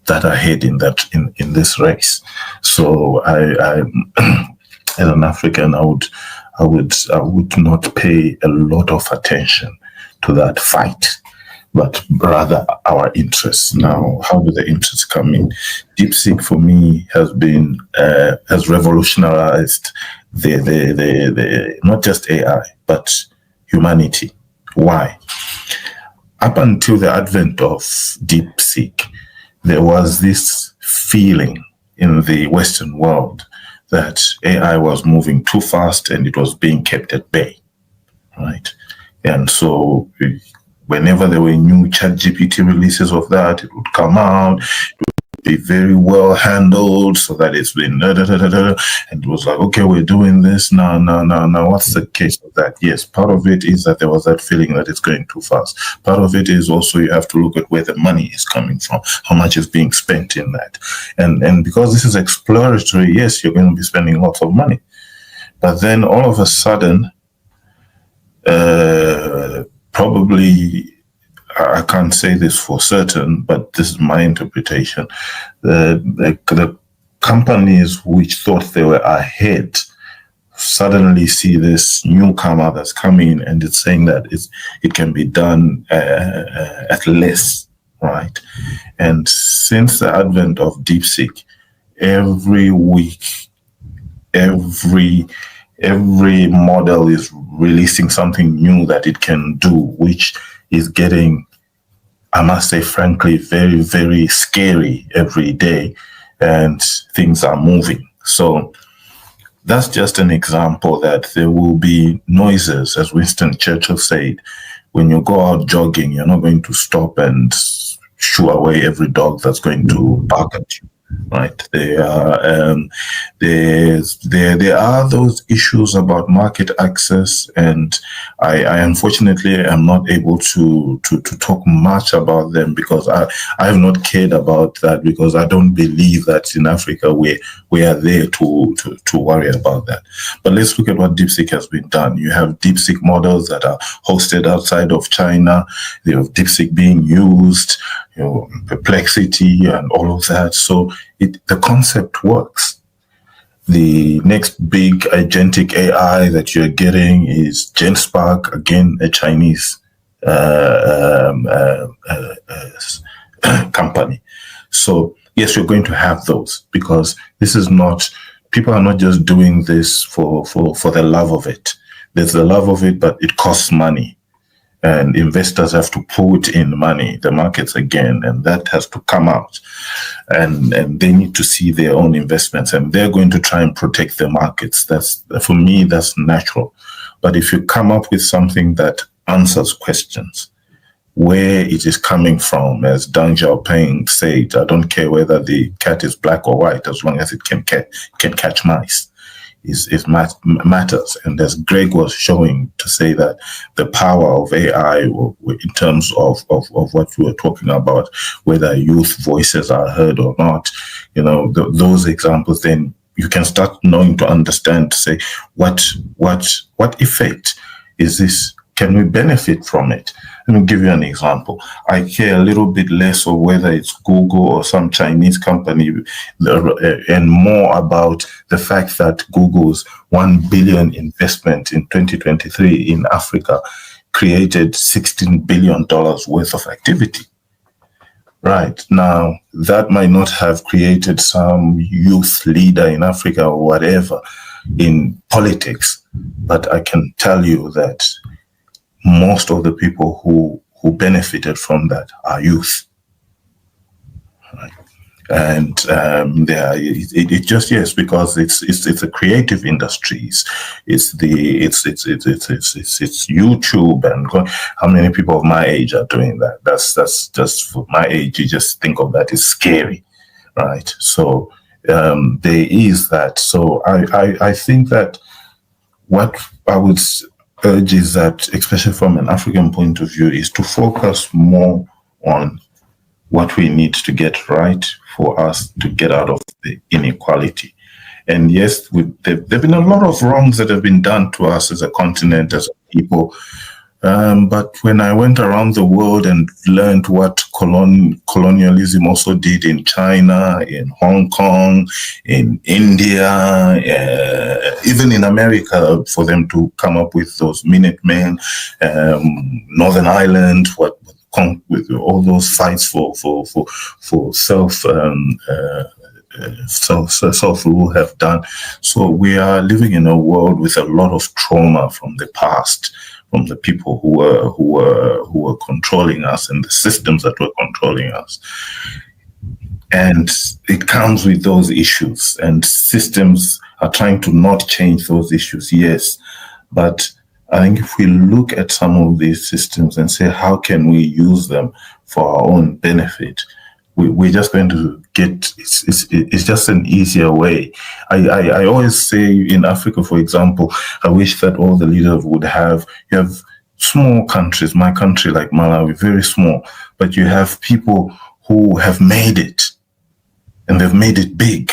that ahead in this race. So I as an African, I would not pay a lot of attention to that fight, but rather our interests. Now, how do the interests come in? Deepseek for me has revolutionized the not just AI but humanity. Why? Up until the advent of Deepseek, there was this feeling in the Western world that AI was moving too fast and it was being kept at bay, right? And so whenever there were new ChatGPT releases of that, it would come out, it would be very well handled, so that it's been and it was like, okay, we're doing this now. What's the case of that? Yes, part of it is that there was that feeling that it's going too fast. Part of it is also you have to look at where the money is coming from, how much is being spent in that, and because this is exploratory, yes, you're going to be spending lots of money, but then all of a sudden, probably, I can't say this for certain, but this is my interpretation. The companies which thought they were ahead suddenly see this newcomer that's coming, and it's saying that it can be done at less, right? And since the advent of Deepseek, every week, every model is releasing something new that it can do, which is getting, I must say, frankly, very, very scary every day, and things are moving. So that's just an example that there will be noises, as Winston Churchill said. When you go out jogging, you're not going to stop and shoo away every dog that's going to bark at you, right? There are those issues about market access, and I unfortunately am not able to talk much about them because I have not cared about that, because I don't believe that in Africa we are there to worry about that. But let's look at what Deepseek has been done. You have Deepseek models that are hosted outside of China. You have Deepseek being used, Perplexity and all of that. So the concept works. The next big agentic AI that you're getting is GenSpark, again, a Chinese company. So yes, you're going to have those, because this is not, people are not just doing this for the love of it. There's the love of it, but it costs money. And investors have to put in money, the markets again, and that has to come out. And they need to see their own investments, and they're going to try and protect their markets. That's, for me, that's natural. But if you come up with something that answers questions, where it is coming from, as Deng Xiaoping said, I don't care whether the cat is black or white, as long as it can catch mice. It matters. And as Greg was showing, to say that the power of AI in terms of what we were talking about, whether youth voices are heard or not, those examples, then you can start knowing to understand, to say, what effect is this? Can we benefit from it? Let me give you an example. I care a little bit less of whether it's Google or some Chinese company, and more about the fact that Google's $1 billion investment in 2023 in Africa created $16 billion worth of activity. Right. Now, that might not have created some youth leader in Africa or whatever in politics, but I can tell you that most of the people who benefited from that are youth, right? And it just, yes, because it's a creative industries. It's YouTube, and how many people of my age are doing that? That's just, for my age, you just think of that as scary, right? So there is that. So I think that what I would urge is that, especially from an African point of view, is to focus more on what we need to get right for us to get out of the inequality. And yes, there have been a lot of wrongs that have been done to us as a continent, as a people. But when I went around the world and learned what colonialism also did in China, in Hong Kong, in India, even in America, for them to come up with those Minutemen, Northern Ireland, with all those fights for self-rule have done. So we are living in a world with a lot of trauma from the past, from the people who were controlling us, and the systems that were controlling us. And it comes with those issues, and systems are trying to not change those issues, yes. But I think if we look at some of these systems and say, how can we use them for our own benefit, we're just going to get, it's just an easier way. I always say in Africa, for example, I wish that all the leaders would have, you have small countries, my country like Malawi, very small, but you have people who have made it, and they've made it big.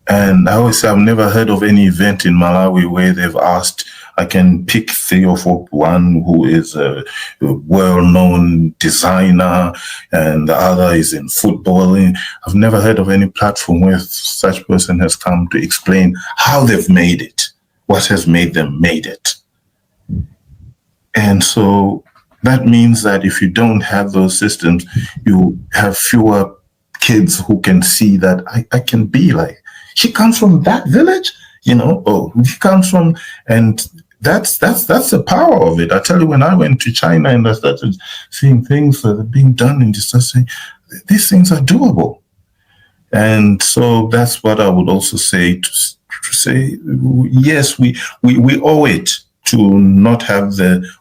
And I always say, I've never heard of any event in Malawi where they've asked I can pick 3 or 4, one who is a well-known designer and the other is in footballing. I've never heard of any platform where such person has come to explain how they've made it, what has made them made it. And so that means that if you don't have those systems, you have fewer kids who can see that I can be like, she comes from that village, oh, she comes from, and that's the power of it. I tell you, when I went to China and I started seeing things that are being done and just saying, these things are doable. And so that's what I would also say to say, yes, we owe it to not have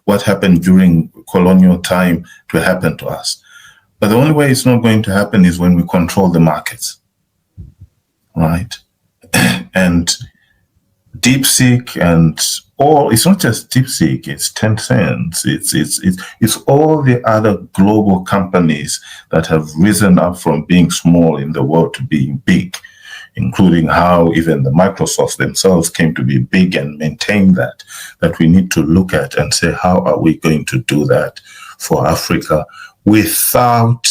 what happened during colonial time to happen to us. But the only way it's not going to happen is when we control the markets, right? And Deepseek and all, it's not just Deepseek, it's Tencent, it's all the other global companies that have risen up from being small in the world to being big, including how even the Microsofts themselves came to be big and maintain that we need to look at and say, how are we going to do that for Africa without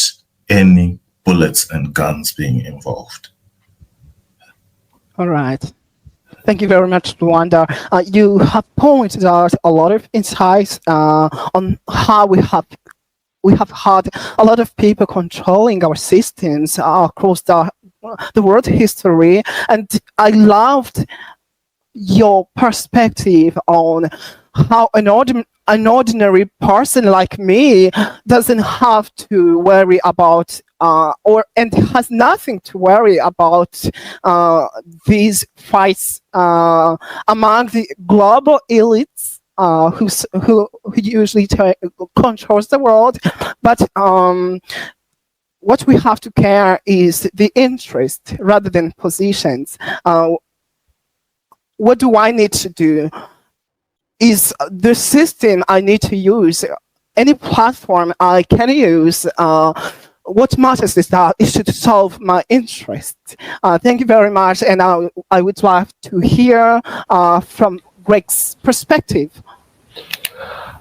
any bullets and guns being involved? All right. Thank you very much, Lwanda. You have pointed out a lot of insights on how we have had a lot of people controlling our systems across the world history, and I loved your perspective on how an ordinary person like me doesn't have to worry about and has nothing to worry about these fights among the global elites who usually controls the world. But what we have to care is the interest rather than positions. What do I need to do? Is the system I need to use, any platform I can use, what matters is that it should solve my interest. Thank you very much, and I would like to hear from Greg's perspective.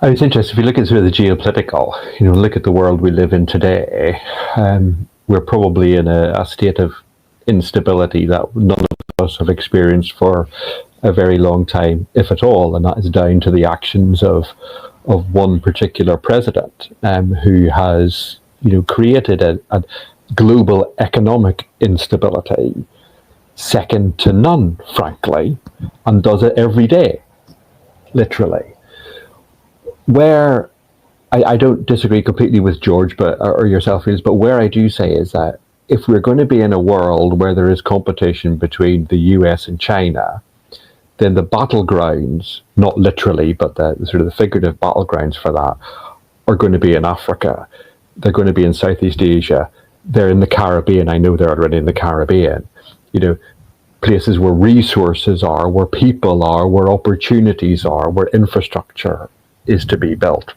It's interesting, if you look at sort of the geopolitical, look at the world we live in today, we're probably in a state of instability that none of us have experienced for a very long time, if at all, and that is down to the actions of one particular president who has created a global economic instability second to none, frankly, and does it every day, literally. Where I don't disagree completely with George or yourself, but where I do say is that if we're going to be in a world where there is competition between the US and China, then the battlegrounds, not literally, but the sort of the figurative battlegrounds for that, are going to be in Africa. They're going to be in Southeast Asia. They're in the Caribbean. I know they're already in the Caribbean. Places where resources are, where people are, where opportunities are, where infrastructure is to be built.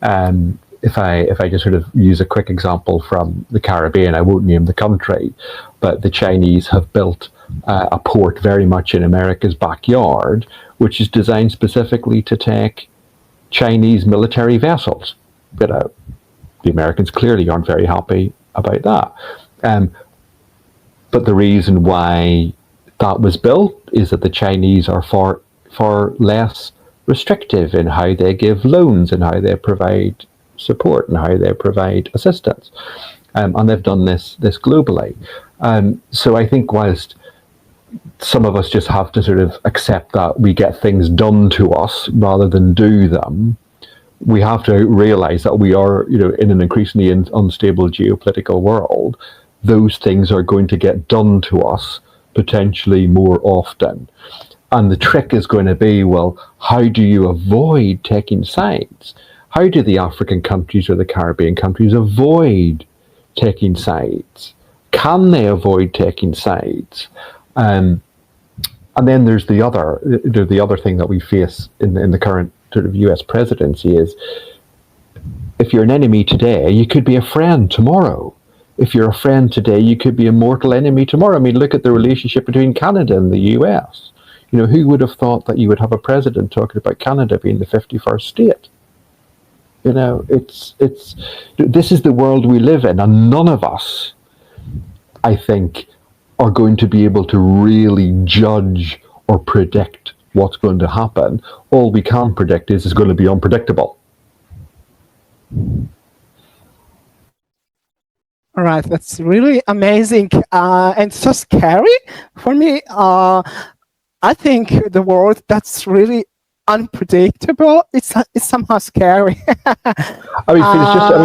If I just sort of use a quick example from the Caribbean, I won't name the country, but the Chinese have built a port very much in America's backyard, which is designed specifically to take Chinese military vessels. The Americans clearly aren't very happy about that. But the reason why that was built is that the Chinese are far less restrictive in how they give loans and how they provide support and how they provide assistance. And they've done this globally. So I think whilst some of us just have to sort of accept that we get things done to us rather than do them, we have to realize that we are, in an increasingly unstable geopolitical world. Those things are going to get done to us potentially more often. And the trick is going to be, well, how do you avoid taking sides? How do the African countries or the Caribbean countries avoid taking sides? Can they avoid taking sides? And then there's the other thing that we face in the current sort of US presidency is, if you're an enemy today, you could be a friend tomorrow. If you're a friend today, you could be a mortal enemy tomorrow. I mean, look at the relationship between Canada and the US. who would have thought that you would have a president talking about Canada being the 51st state? This is the world we live in, and none of us, I think, are going to be able to really judge or predict what's going to happen. All we can predict is it's going to be unpredictable. All right, that's really amazing and so scary for me. I think the world that's really unpredictable, it's somehow scary.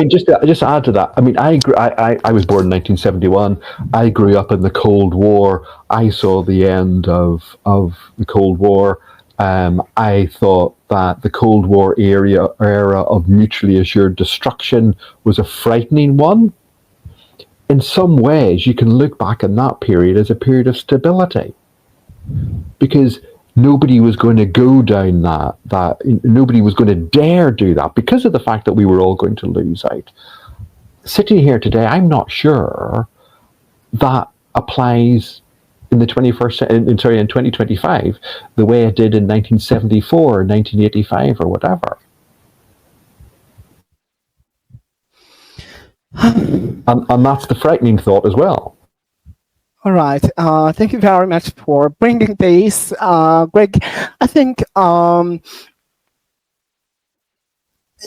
Just to add to that, I was born in 1971. I grew up in the Cold War. I saw the end of the Cold War. I thought that the Cold War era of mutually assured destruction was a frightening one. In some ways, you can look back on that period as a period of stability, because nobody was going to go down that nobody was going to dare do that because of the fact that we were all going to lose out. Sitting here today, I'm not sure that applies in the 2025 the way it did in 1974 or 1985 or whatever. And that's the frightening thought as well. All right. Thank you very much for bringing this, Greg. I think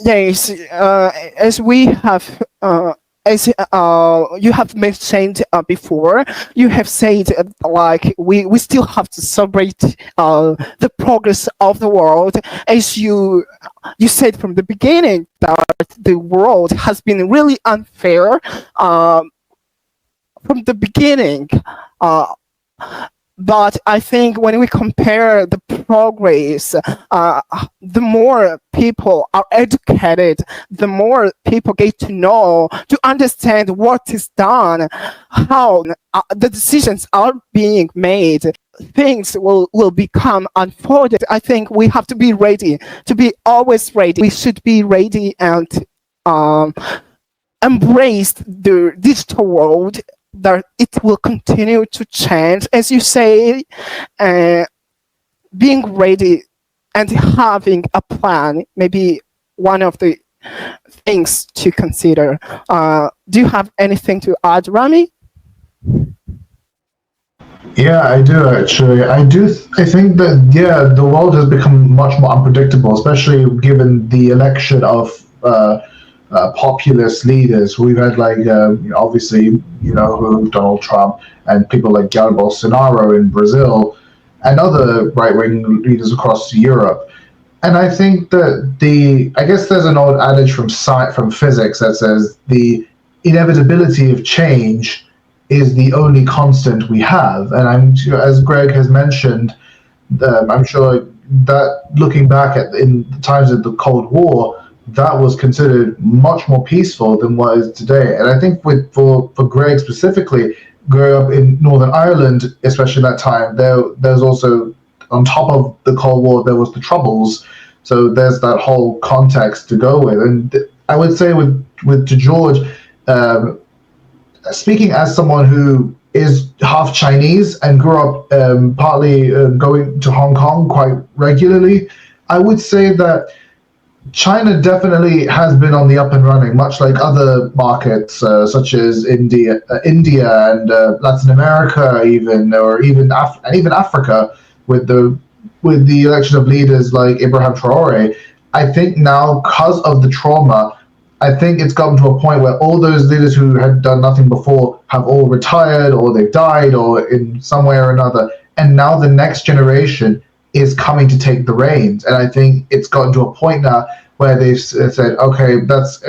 yes, as we have, as you have mentioned before, you have said like we still have to celebrate the progress of the world. As you said from the beginning that the world has been really unfair from the beginning. But I think when we compare the progress, the more people are educated, the more people get to know, to understand what is done, how the decisions are being made, things will become unfolded. I think we have to be ready, to be always ready. We should be ready and embrace the digital world, that it will continue to change, as you say, being ready and having a plan, maybe one of the things to consider. Do you have anything to add, Rami? Yeah, I do actually. I think that, yeah, the world has become much more unpredictable, especially given the election of populist leaders. We've had obviously, Donald Trump and people like Jair Bolsonaro in Brazil and other right-wing leaders across Europe. And I think that I guess there's an old adage from physics that says the inevitability of change is the only constant we have. And as Greg has mentioned, I'm sure that looking back in the times of the Cold War, that was considered much more peaceful than what is today. And I think for Greg specifically, growing up in Northern Ireland, especially that time, there's also, on top of the Cold War, there was the Troubles. So there's that whole context to go with. And I would say to George, speaking as someone who is half Chinese and grew up partly going to Hong Kong quite regularly, I would say that China definitely has been on the up and running, much like other markets such as India and Latin America, even Africa, with the election of leaders like Ibrahim Traore. I think now, because of the trauma, I think it's gotten to a point where all those leaders who had done nothing before have all retired, or they've died, or in some way or another, and now the next generation is coming to take the reins. And I think it's gotten to a point now where they've said, okay, that's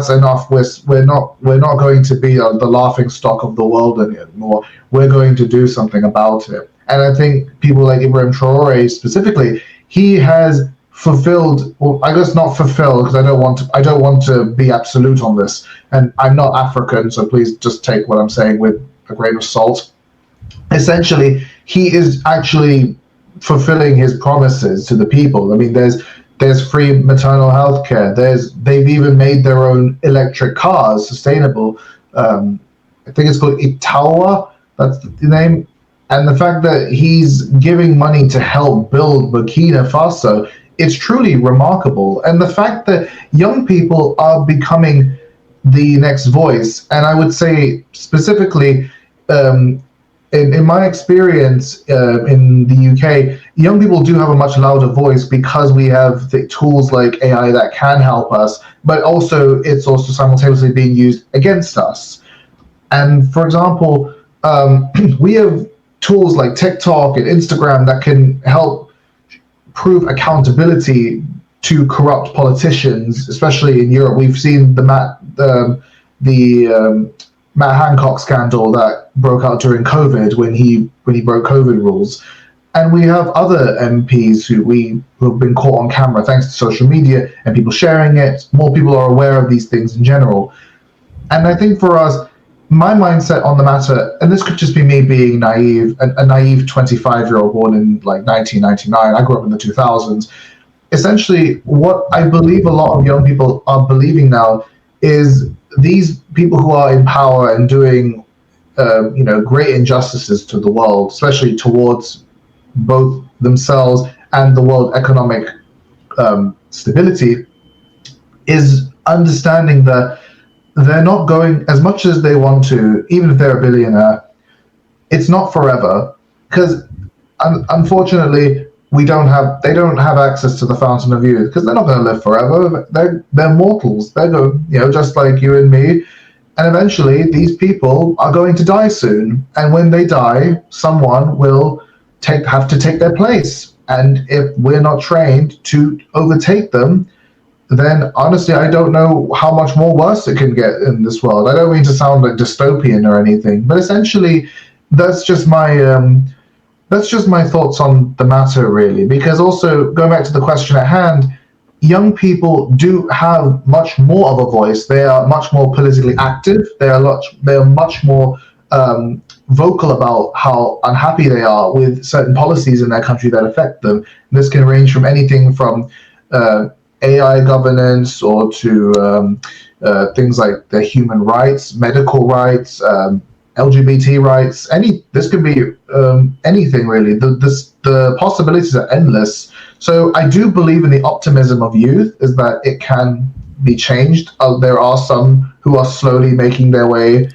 enough. We're not going to be the laughing stock of the world anymore. We're going to do something about it. And I think people like Ibrahim Traore specifically, he has fulfilled, well, I guess not fulfilled, because I don't want to be absolute on this, and I'm not African, so please just take what I'm saying with a grain of salt. Essentially, he is actually fulfilling his promises to the people. I mean, there's free maternal health care. They've even made their own electric cars, sustainable. I think it's called Itawa. That's the name. And the fact that he's giving money to help build Burkina Faso, it's truly remarkable. And the fact that young people are becoming the next voice, and I would say specifically, in my experience in the UK, young people do have a much louder voice because we have the tools like AI that can help us, but also it's also simultaneously being used against us. And for example, we have tools like TikTok and Instagram that can help prove accountability to corrupt politicians, especially in Europe. We've seen the Matt Hancock scandal that broke out during COVID when he broke COVID rules. And we have other MPs who have been caught on camera thanks to social media and people sharing it. More people are aware of these things in general. And I think for us, my mindset on the matter, and this could just be me being naive, a naive 25-year-old born in like 1999, I grew up in the 2000s. Essentially, what I believe a lot of young people are believing now is these people who are in power and doing great injustices to the world, especially towards both themselves and the world economic stability, is understanding that they're not going as much as they want to, even if they're a billionaire. It's not forever, because unfortunately they don't have access to the fountain of youth, because they're not going to live forever. They're mortals. They're going, just like you and me. And eventually these people are going to die soon. And when they die, someone will have to take their place. And if we're not trained to overtake them, then honestly, I don't know how much more worse it can get in this world. I don't mean to sound like dystopian or anything, but essentially, that's just my thoughts on the matter, really. Because also, going back to the question at hand, young people do have much more of a voice. They are much more politically active. They are much more vocal about how unhappy they are with certain policies in their country that affect them. And this can range from anything from AI governance or to things like their human rights, medical rights, LGBT rights. This could be anything really. The possibilities are endless. So I do believe in the optimism of youth, is that it can be changed. There are some who are slowly making their way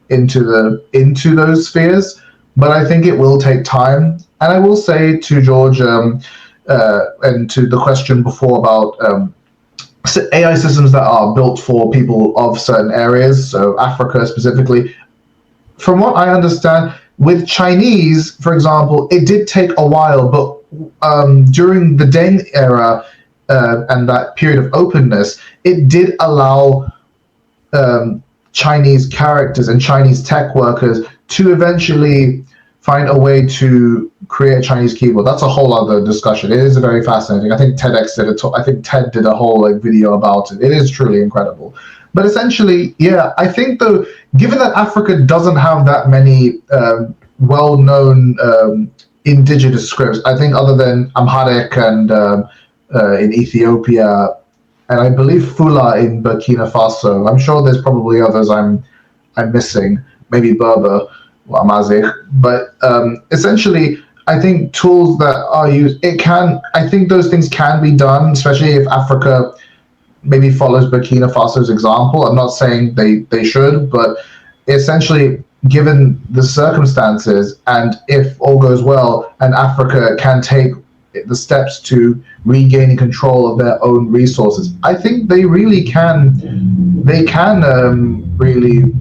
into those spheres, but I think it will take time. And I will say to George, and to the question before about AI systems that are built for people of certain areas, so Africa specifically, from what I understand, with Chinese, for example, it did take a while, but during the Deng era and that period of openness, it did allow Chinese characters and Chinese tech workers to eventually find a way to create a Chinese keyboard. That's a whole other discussion. It is very fascinating. I think TEDx did it. I think TED did a whole video about it. It is truly incredible. But essentially, yeah, I think though, given that Africa doesn't have that many well-known indigenous scripts, I think other than Amharic and in Ethiopia, and I believe Fula in Burkina Faso. I'm sure there's probably others I'm missing, maybe Berber. MOSAIC, but essentially, I think tools that are used, I think those things can be done, especially if Africa maybe follows Burkina Faso's example. I'm not saying they should, but essentially, given the circumstances, and if all goes well, and Africa can take the steps to regaining control of their own resources, I think they really can. They can really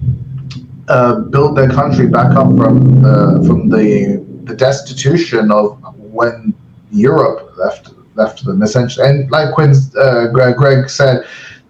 build their country back up from the destitution of when Europe left them, essentially. And like Greg said,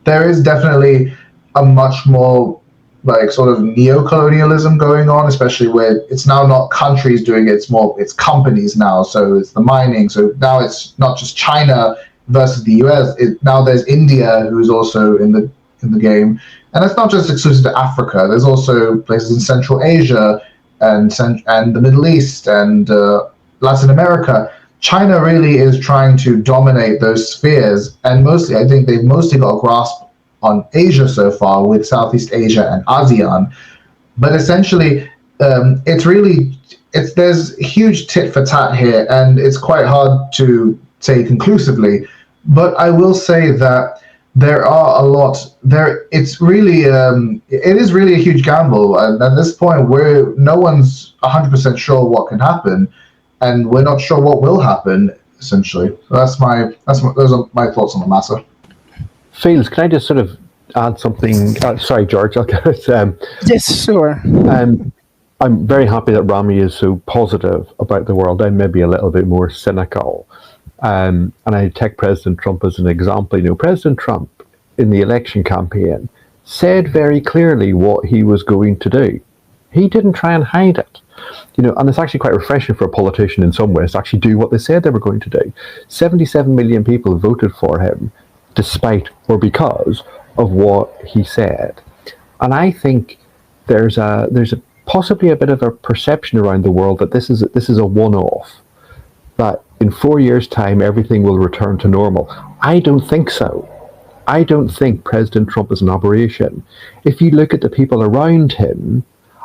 there is definitely a much more like sort of neo-colonialism going on, especially where it's now not countries doing it, it's companies now. So it's the mining. So now it's not just China versus the US. Now there's India, who's also in the game. And it's not just exclusive to Africa. There's also places in Central Asia and the Middle East and Latin America. China really is trying to dominate those spheres. And mostly, I think they've mostly got a grasp on Asia so far with Southeast Asia and ASEAN. But essentially, it's really there's huge tit for tat here, and it's quite hard to say conclusively. But I will say that there are a lot there. It's really it is really a huge gamble, and at this point, where no one's 100% sure what can happen, and we're not sure what will happen. Essentially, those are my thoughts on the matter. Fils, can I just sort of add something? Sorry, George. I'll get it. Yes, sure. I'm very happy that Rami is so positive about the world. I'm maybe a little bit more cynical. And I take President Trump as an example. You know, President Trump in the election campaign said very clearly what he was going to do. He didn't try and hide it. You know, and it's actually quite refreshing for a politician in some ways to actually do what they said they were going to do. 77 million people voted for him despite or because of what he said. And I think there's a possibly a bit of a perception around the world that this is a one-off, that in 4 years' time everything will return to normal. I don't think so. I don't think President Trump is an aberration. If you look at the people around him,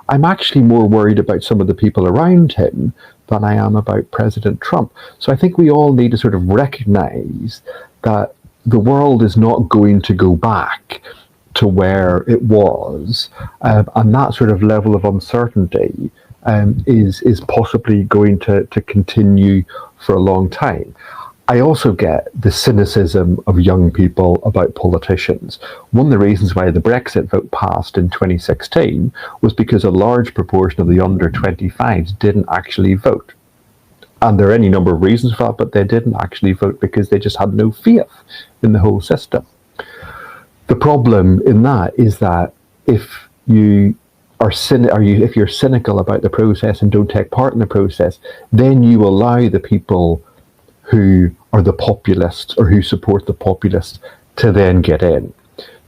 I'm actually more worried about some of the people around him than I am about President Trump. So I think we all need to sort of recognize that the world is not going to go back to where it was, and that sort of level of uncertainty is possibly going to continue for a long time. I also get the cynicism of young people about politicians. One of the reasons why the Brexit vote passed in 2016 was because a large proportion of the under 25s didn't actually vote. And there are any number of reasons for that, but they didn't actually vote because they just had no faith in the whole system. The problem in that is that if you're cynical about the process and don't take part in the process, then you allow the people who are the populists or who support the populists to then get in.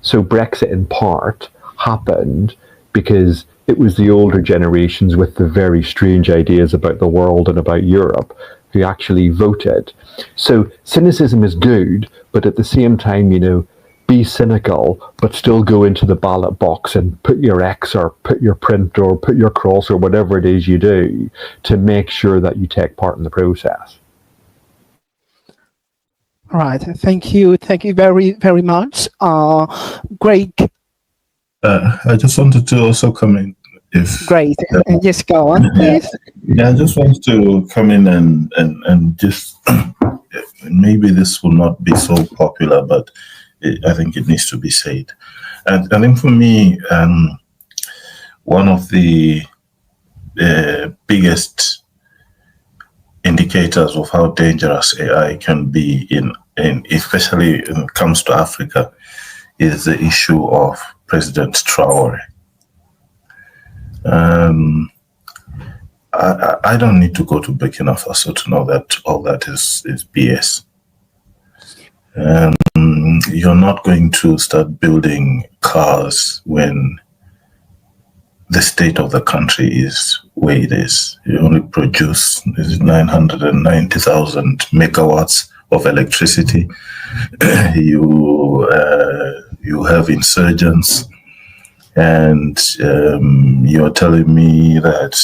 So Brexit in part happened because it was the older generations with the very strange ideas about the world and about Europe who actually voted. So cynicism is good, but at the same time, you know, be cynical, but still go into the ballot box and put your X or put your print or put your cross or whatever it is you do to make sure that you take part in the process. All right. Thank you. Thank you very, very much. Greg. I just wanted to also come in. Great. Yes, go on, please. Yeah, I just want to come in and just, maybe this will not be so popular, but I think it needs to be said. And I think for me, one of the biggest indicators of how dangerous AI can be in especially when it comes to Africa is the issue of President Traore. I don't need to go to Burkina Faso to know that all that is BS. You're not going to start building cars when the state of the country is where it is. You only produce 990,000 megawatts of electricity. You have insurgents, and you're telling me that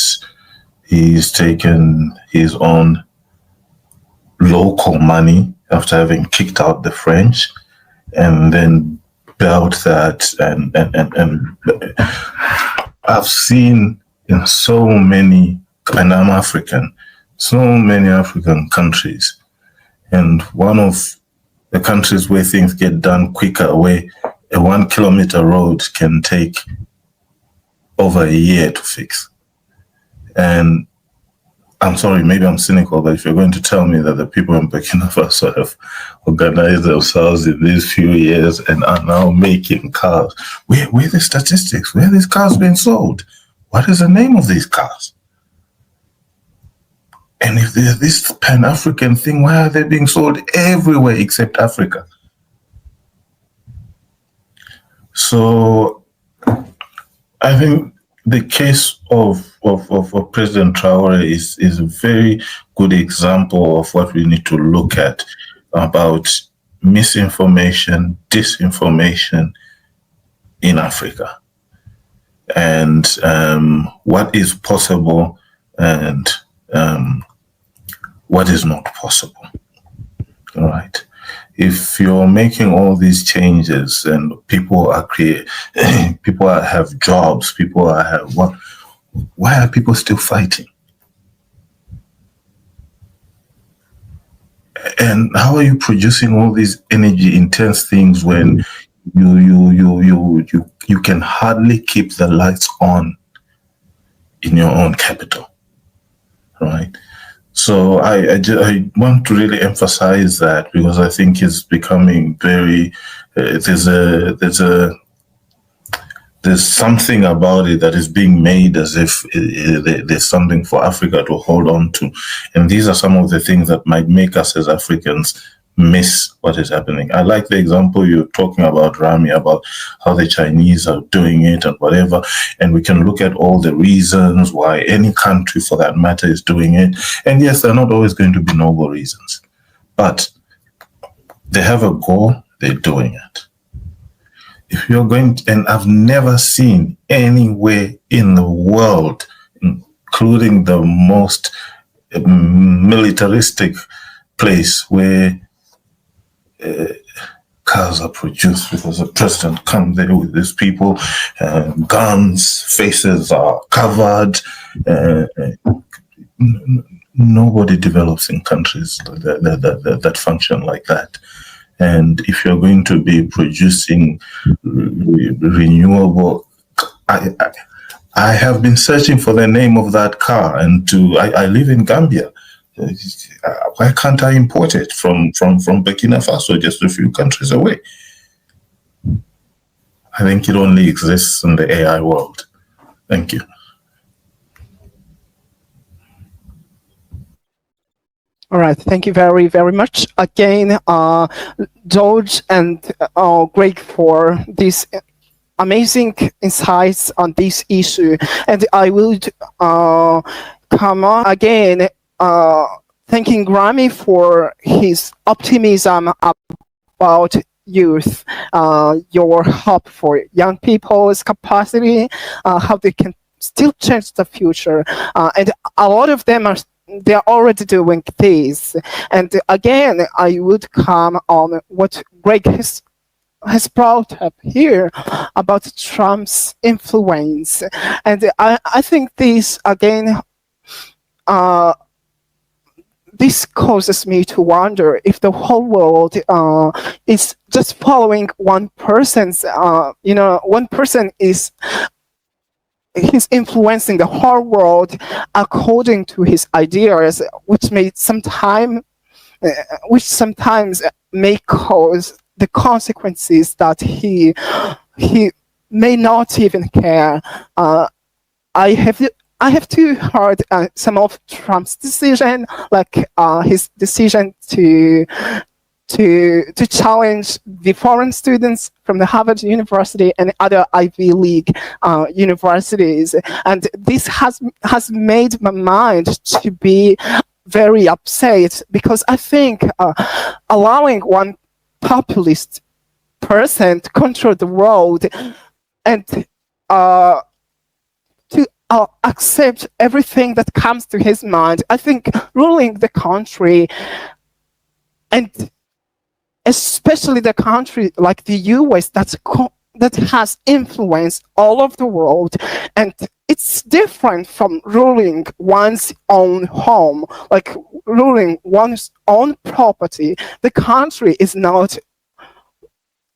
he's taken his own local money after having kicked out the French, and then built that. And I've seen in so many, and I'm African, so many African countries, and one of the countries where things get done quicker, where a 1 kilometer road can take over a year to fix. And I'm sorry, maybe I'm cynical, but if you're going to tell me that the people in Burkina Faso have organized themselves in these few years and are now making cars, where are the statistics? Where are these cars being sold? What is the name of these cars? And if there's this Pan-African thing, why are they being sold everywhere except Africa? So I think the case of President Traore is a very good example of what we need to look at about misinformation, disinformation in Africa, and what is possible and what is not possible. All right. If you're making all these changes and people are have jobs, why are people still fighting? And how are you producing all these energy intense things when you can hardly keep the lights on in your own capital, right? So I want to really emphasize that, because I think it's becoming very there's something about it that is being made as if there's something for Africa to hold on to, and these are some of the things that might make us as Africans miss what is happening. I like the example you're talking about, Rami, about how the Chinese are doing it and whatever, and we can look at all the reasons why any country for that matter is doing it, and yes, they're not always going to be noble reasons, but they have a goal, they're doing it. If you're going to, and I've never seen anywhere in the world, including the most militaristic place, where cars are produced because the president comes there with his people, guns, faces are covered. Nobody develops in countries that function like that. And if you're going to be producing renewable, I have been searching for the name of that car, and I live in Gambia. Why can't I import it from Burkina Faso, just a few countries away? I think it only exists in the AI world. Thank you. All right, thank you very, very much again, George and Greg, for these amazing insights on this issue. And I would come on again thanking Rami for his optimism about youth, your hope for young people's capacity, how they can still change the future. And a lot of them they're already doing this. And again, I would come on what Greg has brought up here about Trump's influence. And I think this, again, this causes me to wonder if the whole world is just following one person's, one person he's influencing the whole world according to his ideas, which sometimes may cause the consequences that he may not even care. I have too heard some of Trump's decision, like his decision to challenge the foreign students from the Harvard University and other Ivy League universities. And this has made my mind to be very upset, because I think allowing one populist person to control the world and to accept everything that comes to his mind, I think ruling the country, and especially the country like the US that has influenced all of the world, and it's different from ruling one's own home, like ruling one's own property. The country is not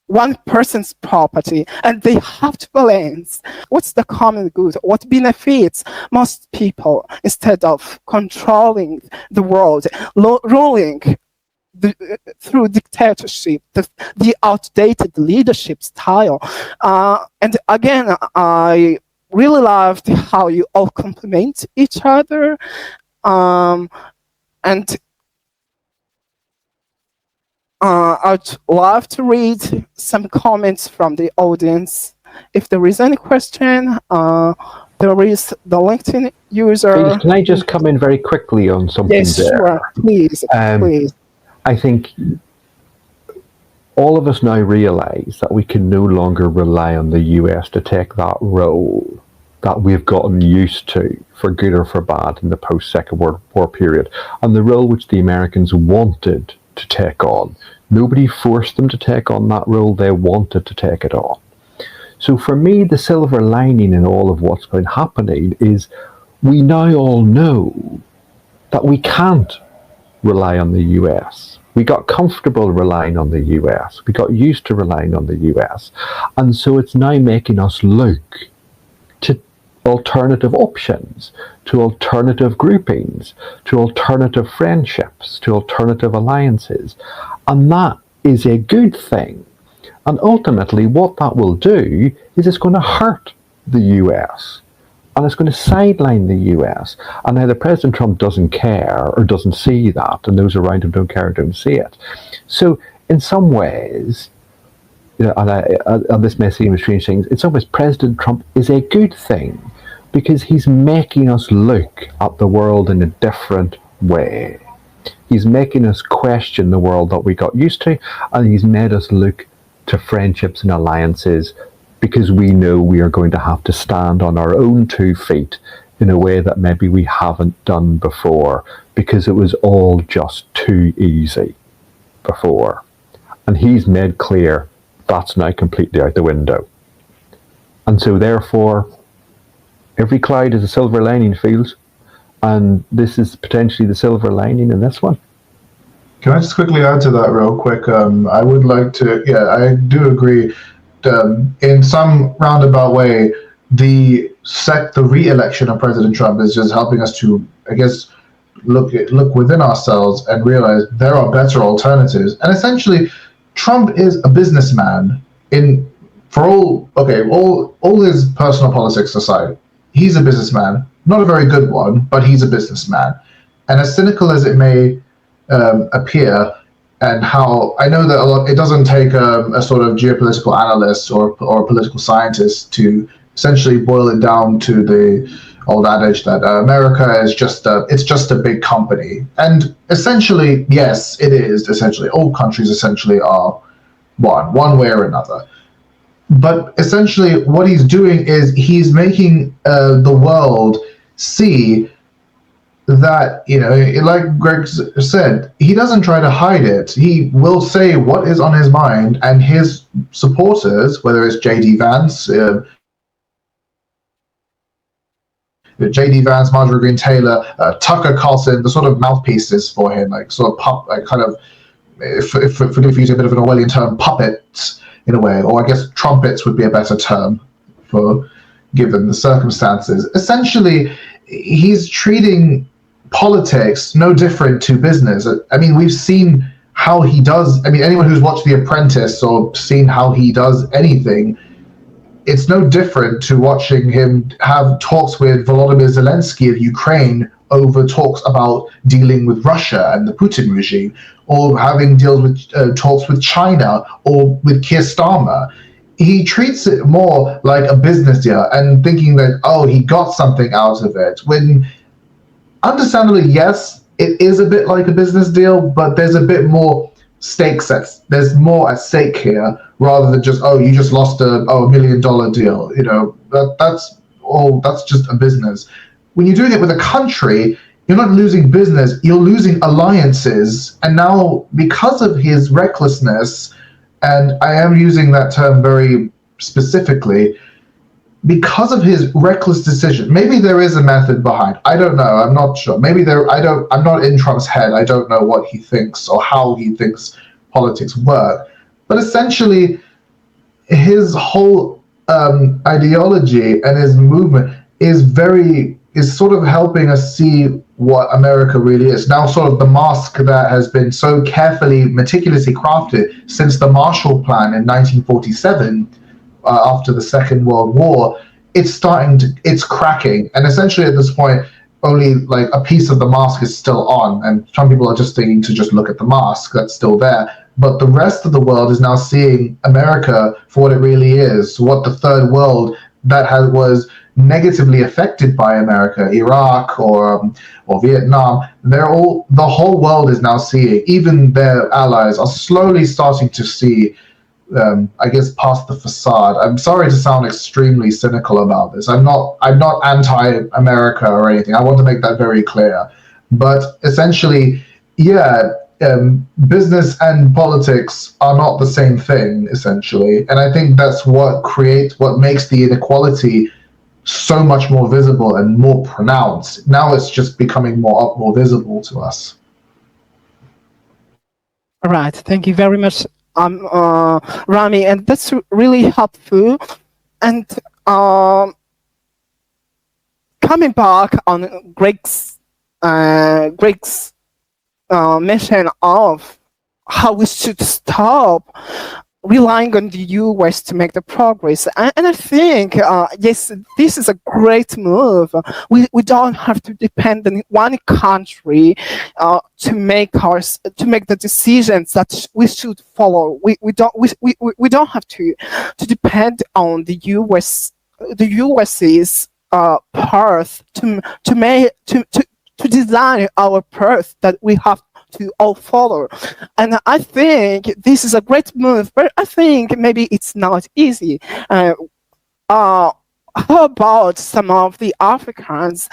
one person's property, and they have to balance what's the common good, what benefits most people, instead of controlling the world, ruling through dictatorship, the outdated leadership style. And again, I really loved how you all complement each other. And I'd love to read some comments from the audience. If there is any question, there is the LinkedIn user. Can I just come in very quickly on something yes, there? Sure. Please, please. I think all of us now realize that we can no longer rely on the US to take that role that we've gotten used to, for good or for bad, in the post-Second World War period, and the role which the Americans wanted to take on. Nobody forced them to take on that role, they wanted to take it on. So for me, the silver lining in all of what's been happening is we now all know that we can't rely on the US. We got comfortable relying on the US. We got used to relying on the US. And so it's now making us look to alternative options, to alternative groupings, to alternative friendships, to alternative alliances. And that is a good thing. And ultimately, what that will do is it's going to hurt the US. And it's going to sideline the US. And either President Trump doesn't care or doesn't see that, and those around him don't care or don't see it. So in some ways, and this may seem a strange thing, in some ways President Trump is a good thing, because he's making us look at the world in a different way. He's making us question the world that we got used to, and he's made us look to friendships and alliances, because we know we are going to have to stand on our own 2 feet in a way that maybe we haven't done before, because it was all just too easy before. And he's made clear that's now completely out the window. And so therefore, every cloud is a silver lining, feels, and this is potentially the silver lining in this one. Can I just quickly add to that real quick? I would like to, I do agree. In some roundabout way, the re-election of President Trump is just helping us to, I guess, look within ourselves and realize there are better alternatives. And essentially, Trump is a businessman. All his personal politics aside, he's a businessman. Not a very good one, but he's a businessman. And as cynical as it may appear, and how I know that it doesn't take a sort of geopolitical analyst or a political scientist to essentially boil it down to the old adage that America is just a big company. And essentially, yes, it is. Essentially, all countries essentially are one way or another. But essentially, what he's doing is he's making the world see that, like Greg said, he doesn't try to hide it. He will say what is on his mind, and his supporters, whether it's J.D. Vance, Marjorie Greene Taylor, Tucker Carlson, the sort of mouthpieces for him, like sort of forgive me, a bit of an Orwellian term, puppets in a way, or I guess trumpets would be a better term for given the circumstances. Essentially, he's treating politics no different to business. I mean, we've seen how he does. I mean, anyone who's watched The Apprentice or seen how he does anything, it's no different to watching him have talks with Volodymyr Zelensky of Ukraine over talks about dealing with Russia and the Putin regime, or having deals with talks with China or with Keir Starmer. He treats it more like a business deal and thinking that, he got something out of it, when understandably, yes, it is a bit like a business deal, but there's a bit more stakes. There's more at stake here, rather than just, you just lost a $1 million deal. That's just a business. When you're doing it with a country, you're not losing business, you're losing alliances. And now, because of his recklessness, and I am using that term very specifically, because of his reckless decision, maybe there is a method behind. I don't know. I'm not sure. I'm not in Trump's head. I don't know what he thinks or how he thinks politics work. But essentially, his whole ideology and his movement is sort of helping us see what America really is. Now, sort of the mask that has been so carefully, meticulously crafted since the Marshall Plan in 1947, after the Second World War, it's cracking. And essentially at this point, only like a piece of the mask is still on. And some people are just thinking to just look at the mask that's still there. But the rest of the world is now seeing America for what it really is, what the third world that was negatively affected by America, Iraq or Vietnam, the whole world is now seeing, even their allies are slowly starting to see I guess, past the facade. I'm sorry to sound extremely cynical about this. I'm not anti-America or anything. I want to make that very clear. But essentially, yeah, business and politics are not the same thing, essentially. And I think that's what makes the inequality so much more visible and more pronounced. Now it's just becoming more visible to us. All right, thank you very much, Rami, and that's really helpful. And coming back on Greg's mention of how we should stop relying on the US to make the progress. And I think, yes, this is a great move. We don't have to depend on one country to make the decisions that we should follow. We don't have to depend on the US's path to design our path that we have to all follow. And I think this is a great move, but I think maybe it's not easy. How about some of the Africans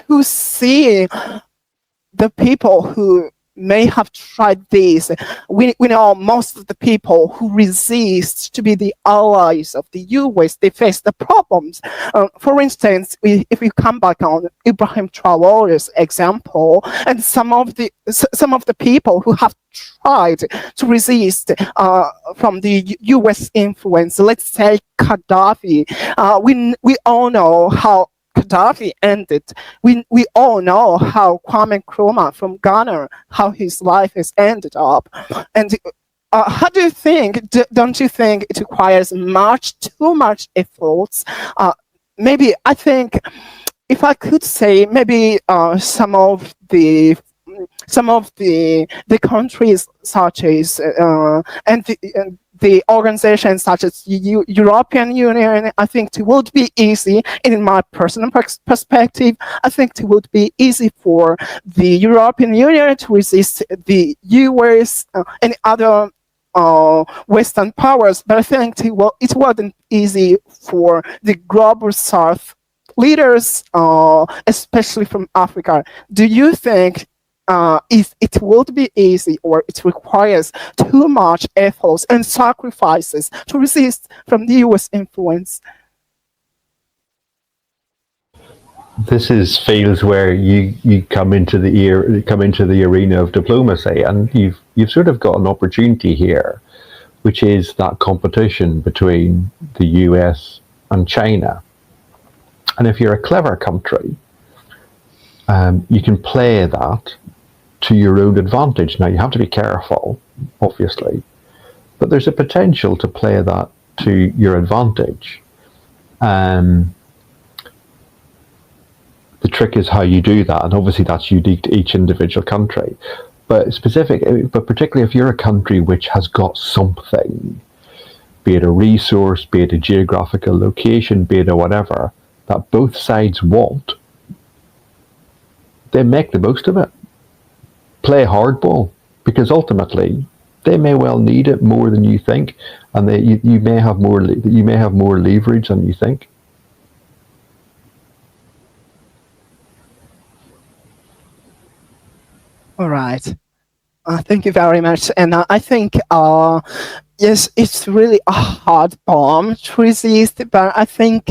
who see the people who may have tried this? We know most of the people who resist to be the allies of the US, they face the problems. For instance, if we come back on Ibrahim Traore's example, and some of the people who have tried to resist from the US influence, let's say Gaddafi, we all know how Gaddafi ended. We all know how Kwame Nkrumah from Ghana, how his life has ended up. And how do you think, don't you think it requires too much efforts? Maybe, I think, if I could say, maybe some of the countries such as and the organizations such as European Union, I think it would be easy, in my personal perspective, I think it would be easy for the European Union to resist the US and other Western powers, but I think it wasn't easy for the global South leaders, especially from Africa. Do you think if it would be easy, or it requires too much efforts and sacrifices to resist from the US influence? This is fields where you come into the arena of diplomacy, and you've sort of got an opportunity here, which is that competition between the US and China. And if you're a clever country, you can play that to your own advantage. Now, you have to be careful, obviously, but there's a potential to play that to your advantage. The trick is how you do that, and obviously that's unique to each individual country. But particularly if you're a country which has got something, be it a resource, be it a geographical location, be it a whatever, that both sides want, they make the most of it. Play hardball, because ultimately they may well need it more than you think, and you may have more leverage than you think. All right. Thank you very much. And I think, yes, it's really a hard bomb to resist, but I think,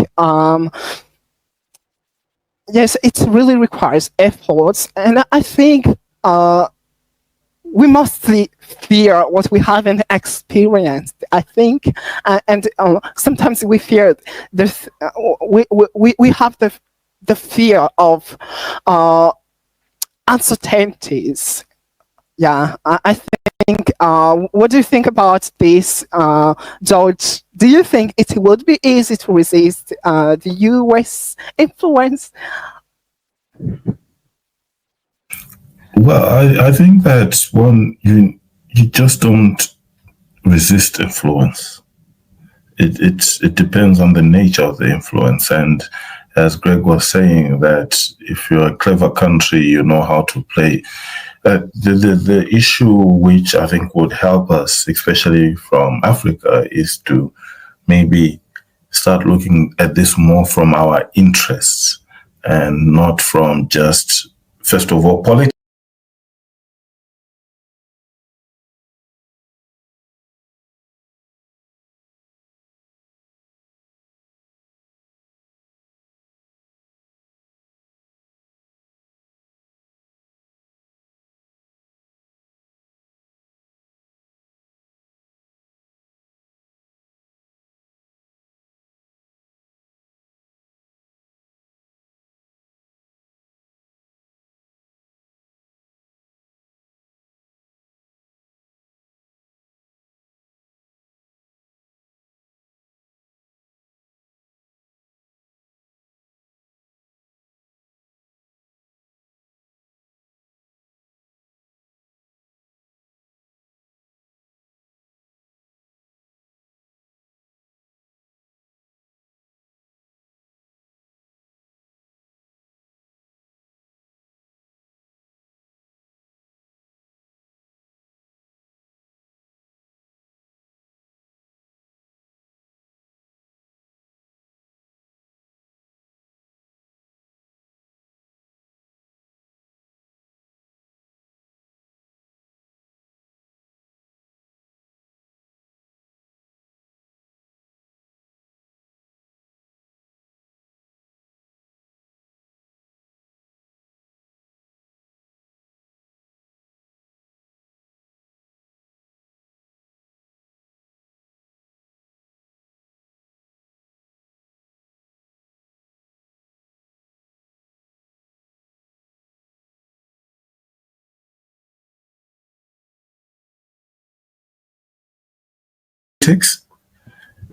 yes, it really requires efforts. And I think we mostly fear what we haven't experienced, I think. And sometimes we fear this, we have the fear of uncertainties. Yeah, I think, what do you think about this, George? Do you think it would be easy to resist the US influence? Well, I think that you just don't resist influence. It depends on the nature of the influence, and as Greg was saying, that if you're a clever country, you know how to play The issue which I think would help us, especially from Africa, is to maybe start looking at this more from our interests and not from just, first of all, politics.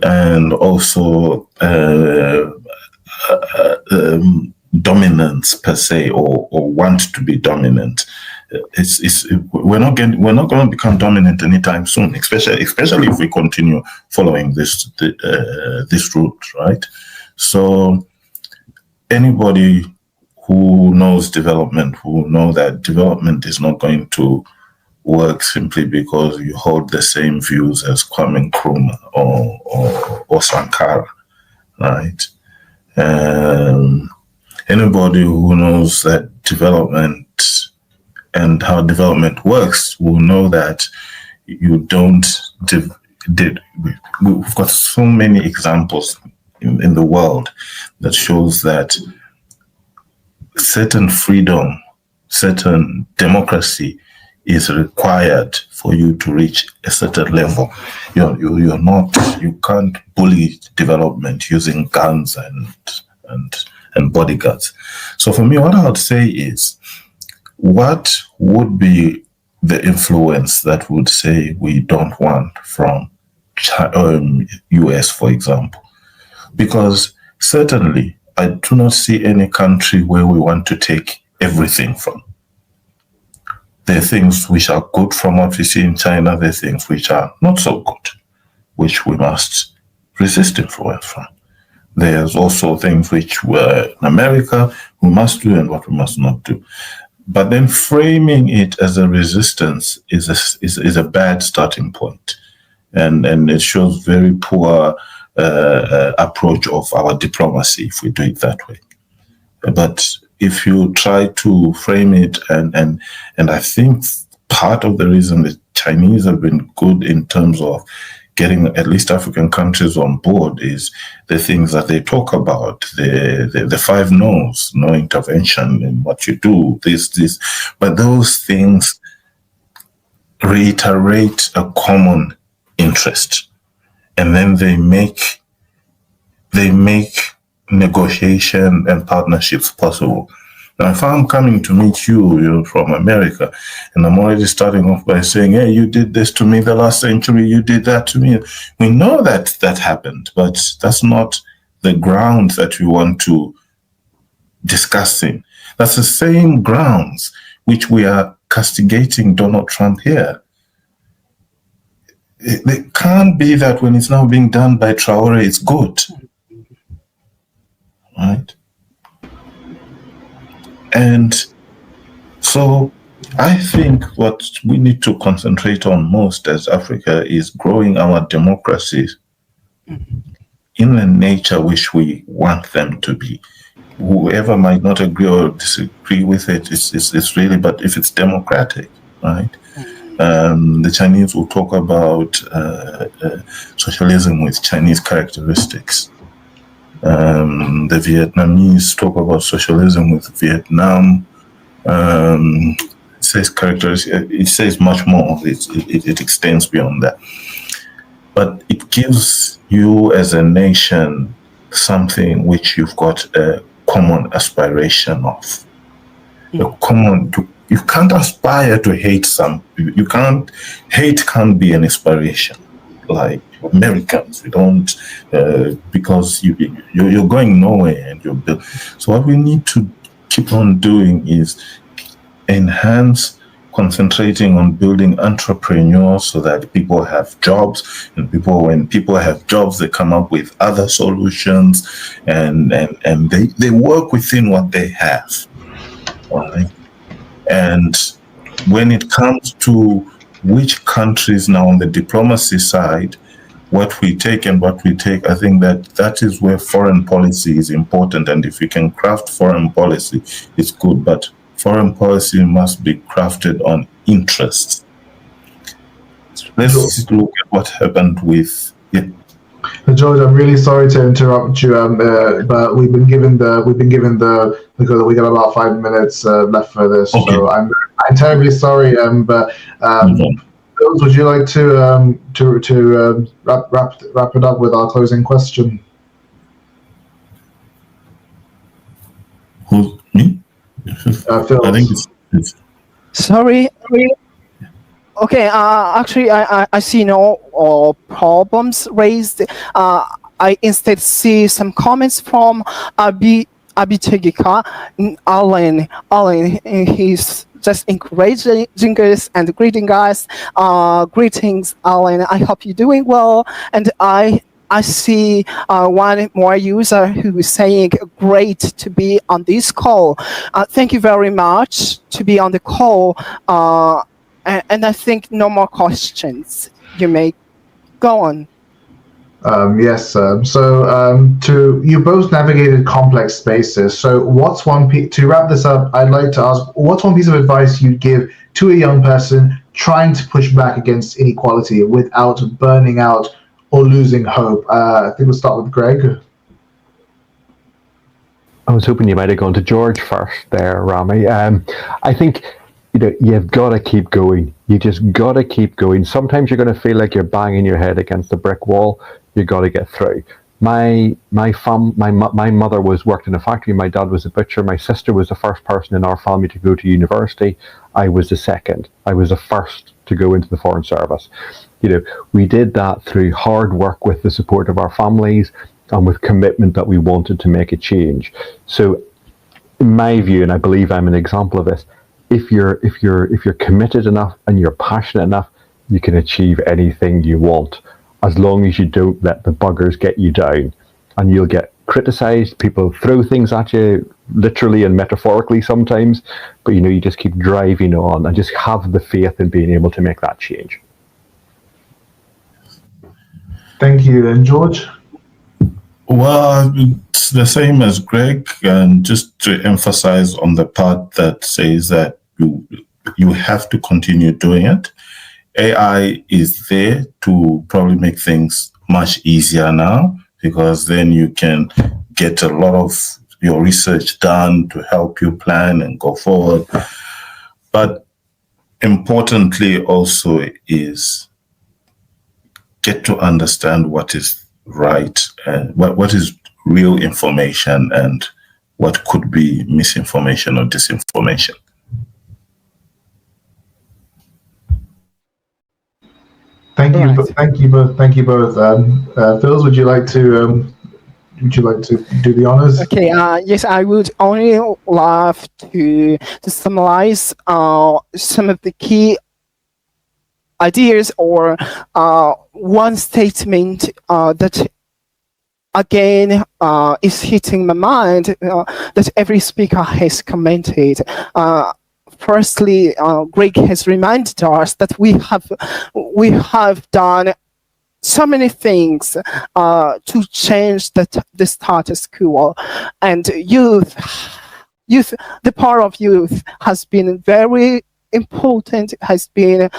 And also dominance per se, or want to be dominant. We're not going to become dominant anytime soon, especially if we continue following this route, right? So anybody who knows development will know that development is not going to work simply because you hold the same views as Kwame Nkrumah or Sankara, right? Anybody who knows that development and how development works will know that you don't. We've got so many examples in the world that shows that certain freedom, certain democracy is required for you to reach a certain level. You can't bully development using guns and bodyguards. So for me, what I would say is, what would be the influence that would say we don't want from US, for example? Because certainly I do not see any country where we want to take everything from. There are things which are good from what we see in China. There are things which are not so good, which we must resist influence from. There's also things which were in America we must do and what we must not do. But then framing it as a resistance is a bad starting point. And it shows very poor approach of our diplomacy if we do it that way. But if you try to frame it, and I think part of the reason the Chinese have been good in terms of getting at least African countries on board is the things that they talk about, the 5 no's, no intervention in what you do, this. But those things reiterate a common interest, and then they make negotiation and partnerships possible. Now, if I'm coming to meet you, from America, and I'm already starting off by saying, hey, you did this to me the last century, you did that to me. We know that happened, but that's not the ground that we want to discuss in. That's the same grounds which we are castigating Donald Trump here. It can't be that when it's now being done by Traore, it's good. Right? And so I think what we need to concentrate on most as Africa is growing our democracies in the nature which we want them to be. Whoever might not agree or disagree with it, it's really, but if it's democratic, right? The Chinese will talk about socialism with Chinese characteristics. The Vietnamese talk about socialism with Vietnam. It says characters. It says much more. It extends beyond that. But it gives you as a nation something which you've got a common aspiration of. A common. You can't aspire to hate some. You can't. Hate can't be an inspiration. Like Americans, we don't because you're going nowhere and you're built. So what we need to keep on doing is enhance, concentrating on building entrepreneurs so that people have jobs, and when people have jobs, they come up with other solutions, and they work within what they have. Right? And when it comes to which countries now on the diplomacy side, what we take and what we take, I think that is where foreign policy is important. And if we can craft foreign policy, it's good. But foreign policy must be crafted on interests. Let's look at what happened with. Yeah. George, I'm really sorry to interrupt you, but we've been given because we got about 5 minutes left for this. Okay. So I'm terribly sorry. But Phils, would you like to wrap it up with our closing question? Who, me? Phils. I think it's sorry. Okay, actually, I see no problems raised. I instead see some comments from Abitegika, Alan, he's just encouraging us and greeting us. Greetings, Alan. I hope you're doing well. And I see one more user who is saying, great to be on this call. Thank you very much to be on the call. And I think no more questions. You may go on. Yes. So you both navigated complex spaces. So what's to wrap this up, I'd like to ask, what's one piece of advice you'd give to a young person trying to push back against inequality without burning out or losing hope? I think we'll start with Greg. I was hoping you might have gone to George first there, Rami. I think you've got to keep going. You just got to keep going. Sometimes you're going to feel like you're banging your head against the brick wall. You got to get through. My mother worked in a factory. My dad was a butcher. My sister was the first person in our family to go to university. I was the second. I was the first to go into the Foreign Service. We did that through hard work with the support of our families and with commitment that we wanted to make a change. So, in my view, and I believe I'm an example of this, if you're committed enough and you're passionate enough, you can achieve anything you want, as long as you don't let the buggers get you down. And you'll get criticized. People throw things at you, literally and metaphorically sometimes, but you just keep driving on and just have the faith in being able to make that change. Thank you. And George? Well, it's the same as Greg, and just to emphasize on the part that says that you have to continue doing it. AI is there to probably make things much easier now, because then you can get a lot of your research done to help you plan and go forward. But importantly also is get to understand what is right and what is real information and what could be misinformation or disinformation. Thank you, right. Thank you both. Phils, would you like to do the honors? Okay. Yes, I would only love to summarize some of the key ideas or one statement that again is hitting my mind that every speaker has commented. firstly, Greg has reminded us that we have done so many things to change the status quo, and youth, the power of youth has been very important, has been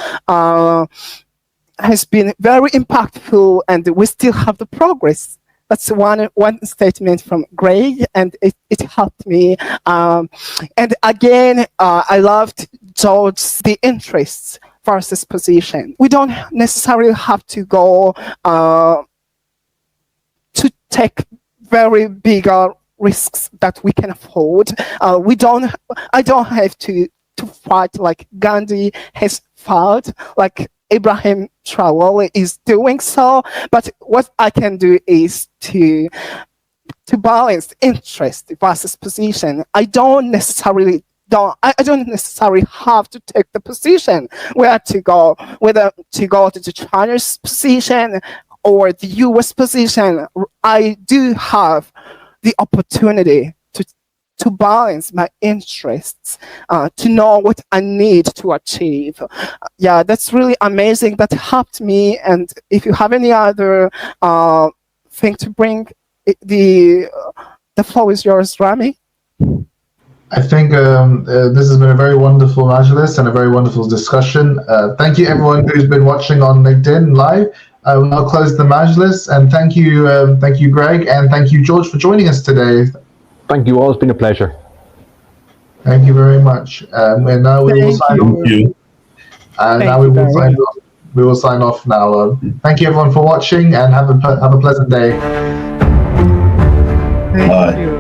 very impactful, and we still have the progress. That's one statement from Greg, and it helped me. And again, I loved George's the interests versus position. We don't necessarily have to go to take very bigger risks that we can afford. I don't have to fight like Gandhi has fought, like Ibrahim Traore is doing so, but what I can do is to balance interest versus position. I don't necessarily have to take the position whether to go to the China's position or the US position. I do have the opportunity to balance my interests, to know what I need to achieve. Yeah, that's really amazing. That helped me. And if you have any other thing to bring, the floor is yours, Rami. I think this has been a very wonderful Majlis and a very wonderful discussion. Thank you everyone who's been watching on LinkedIn Live. I will now close the Majlis, and thank you Greg, and thank you George for joining us today. Thank you all. It's been a pleasure. Thank you very much. And now we will sign off. Now we will sign off now. Thank you everyone for watching, and have a pleasant day. Thank you.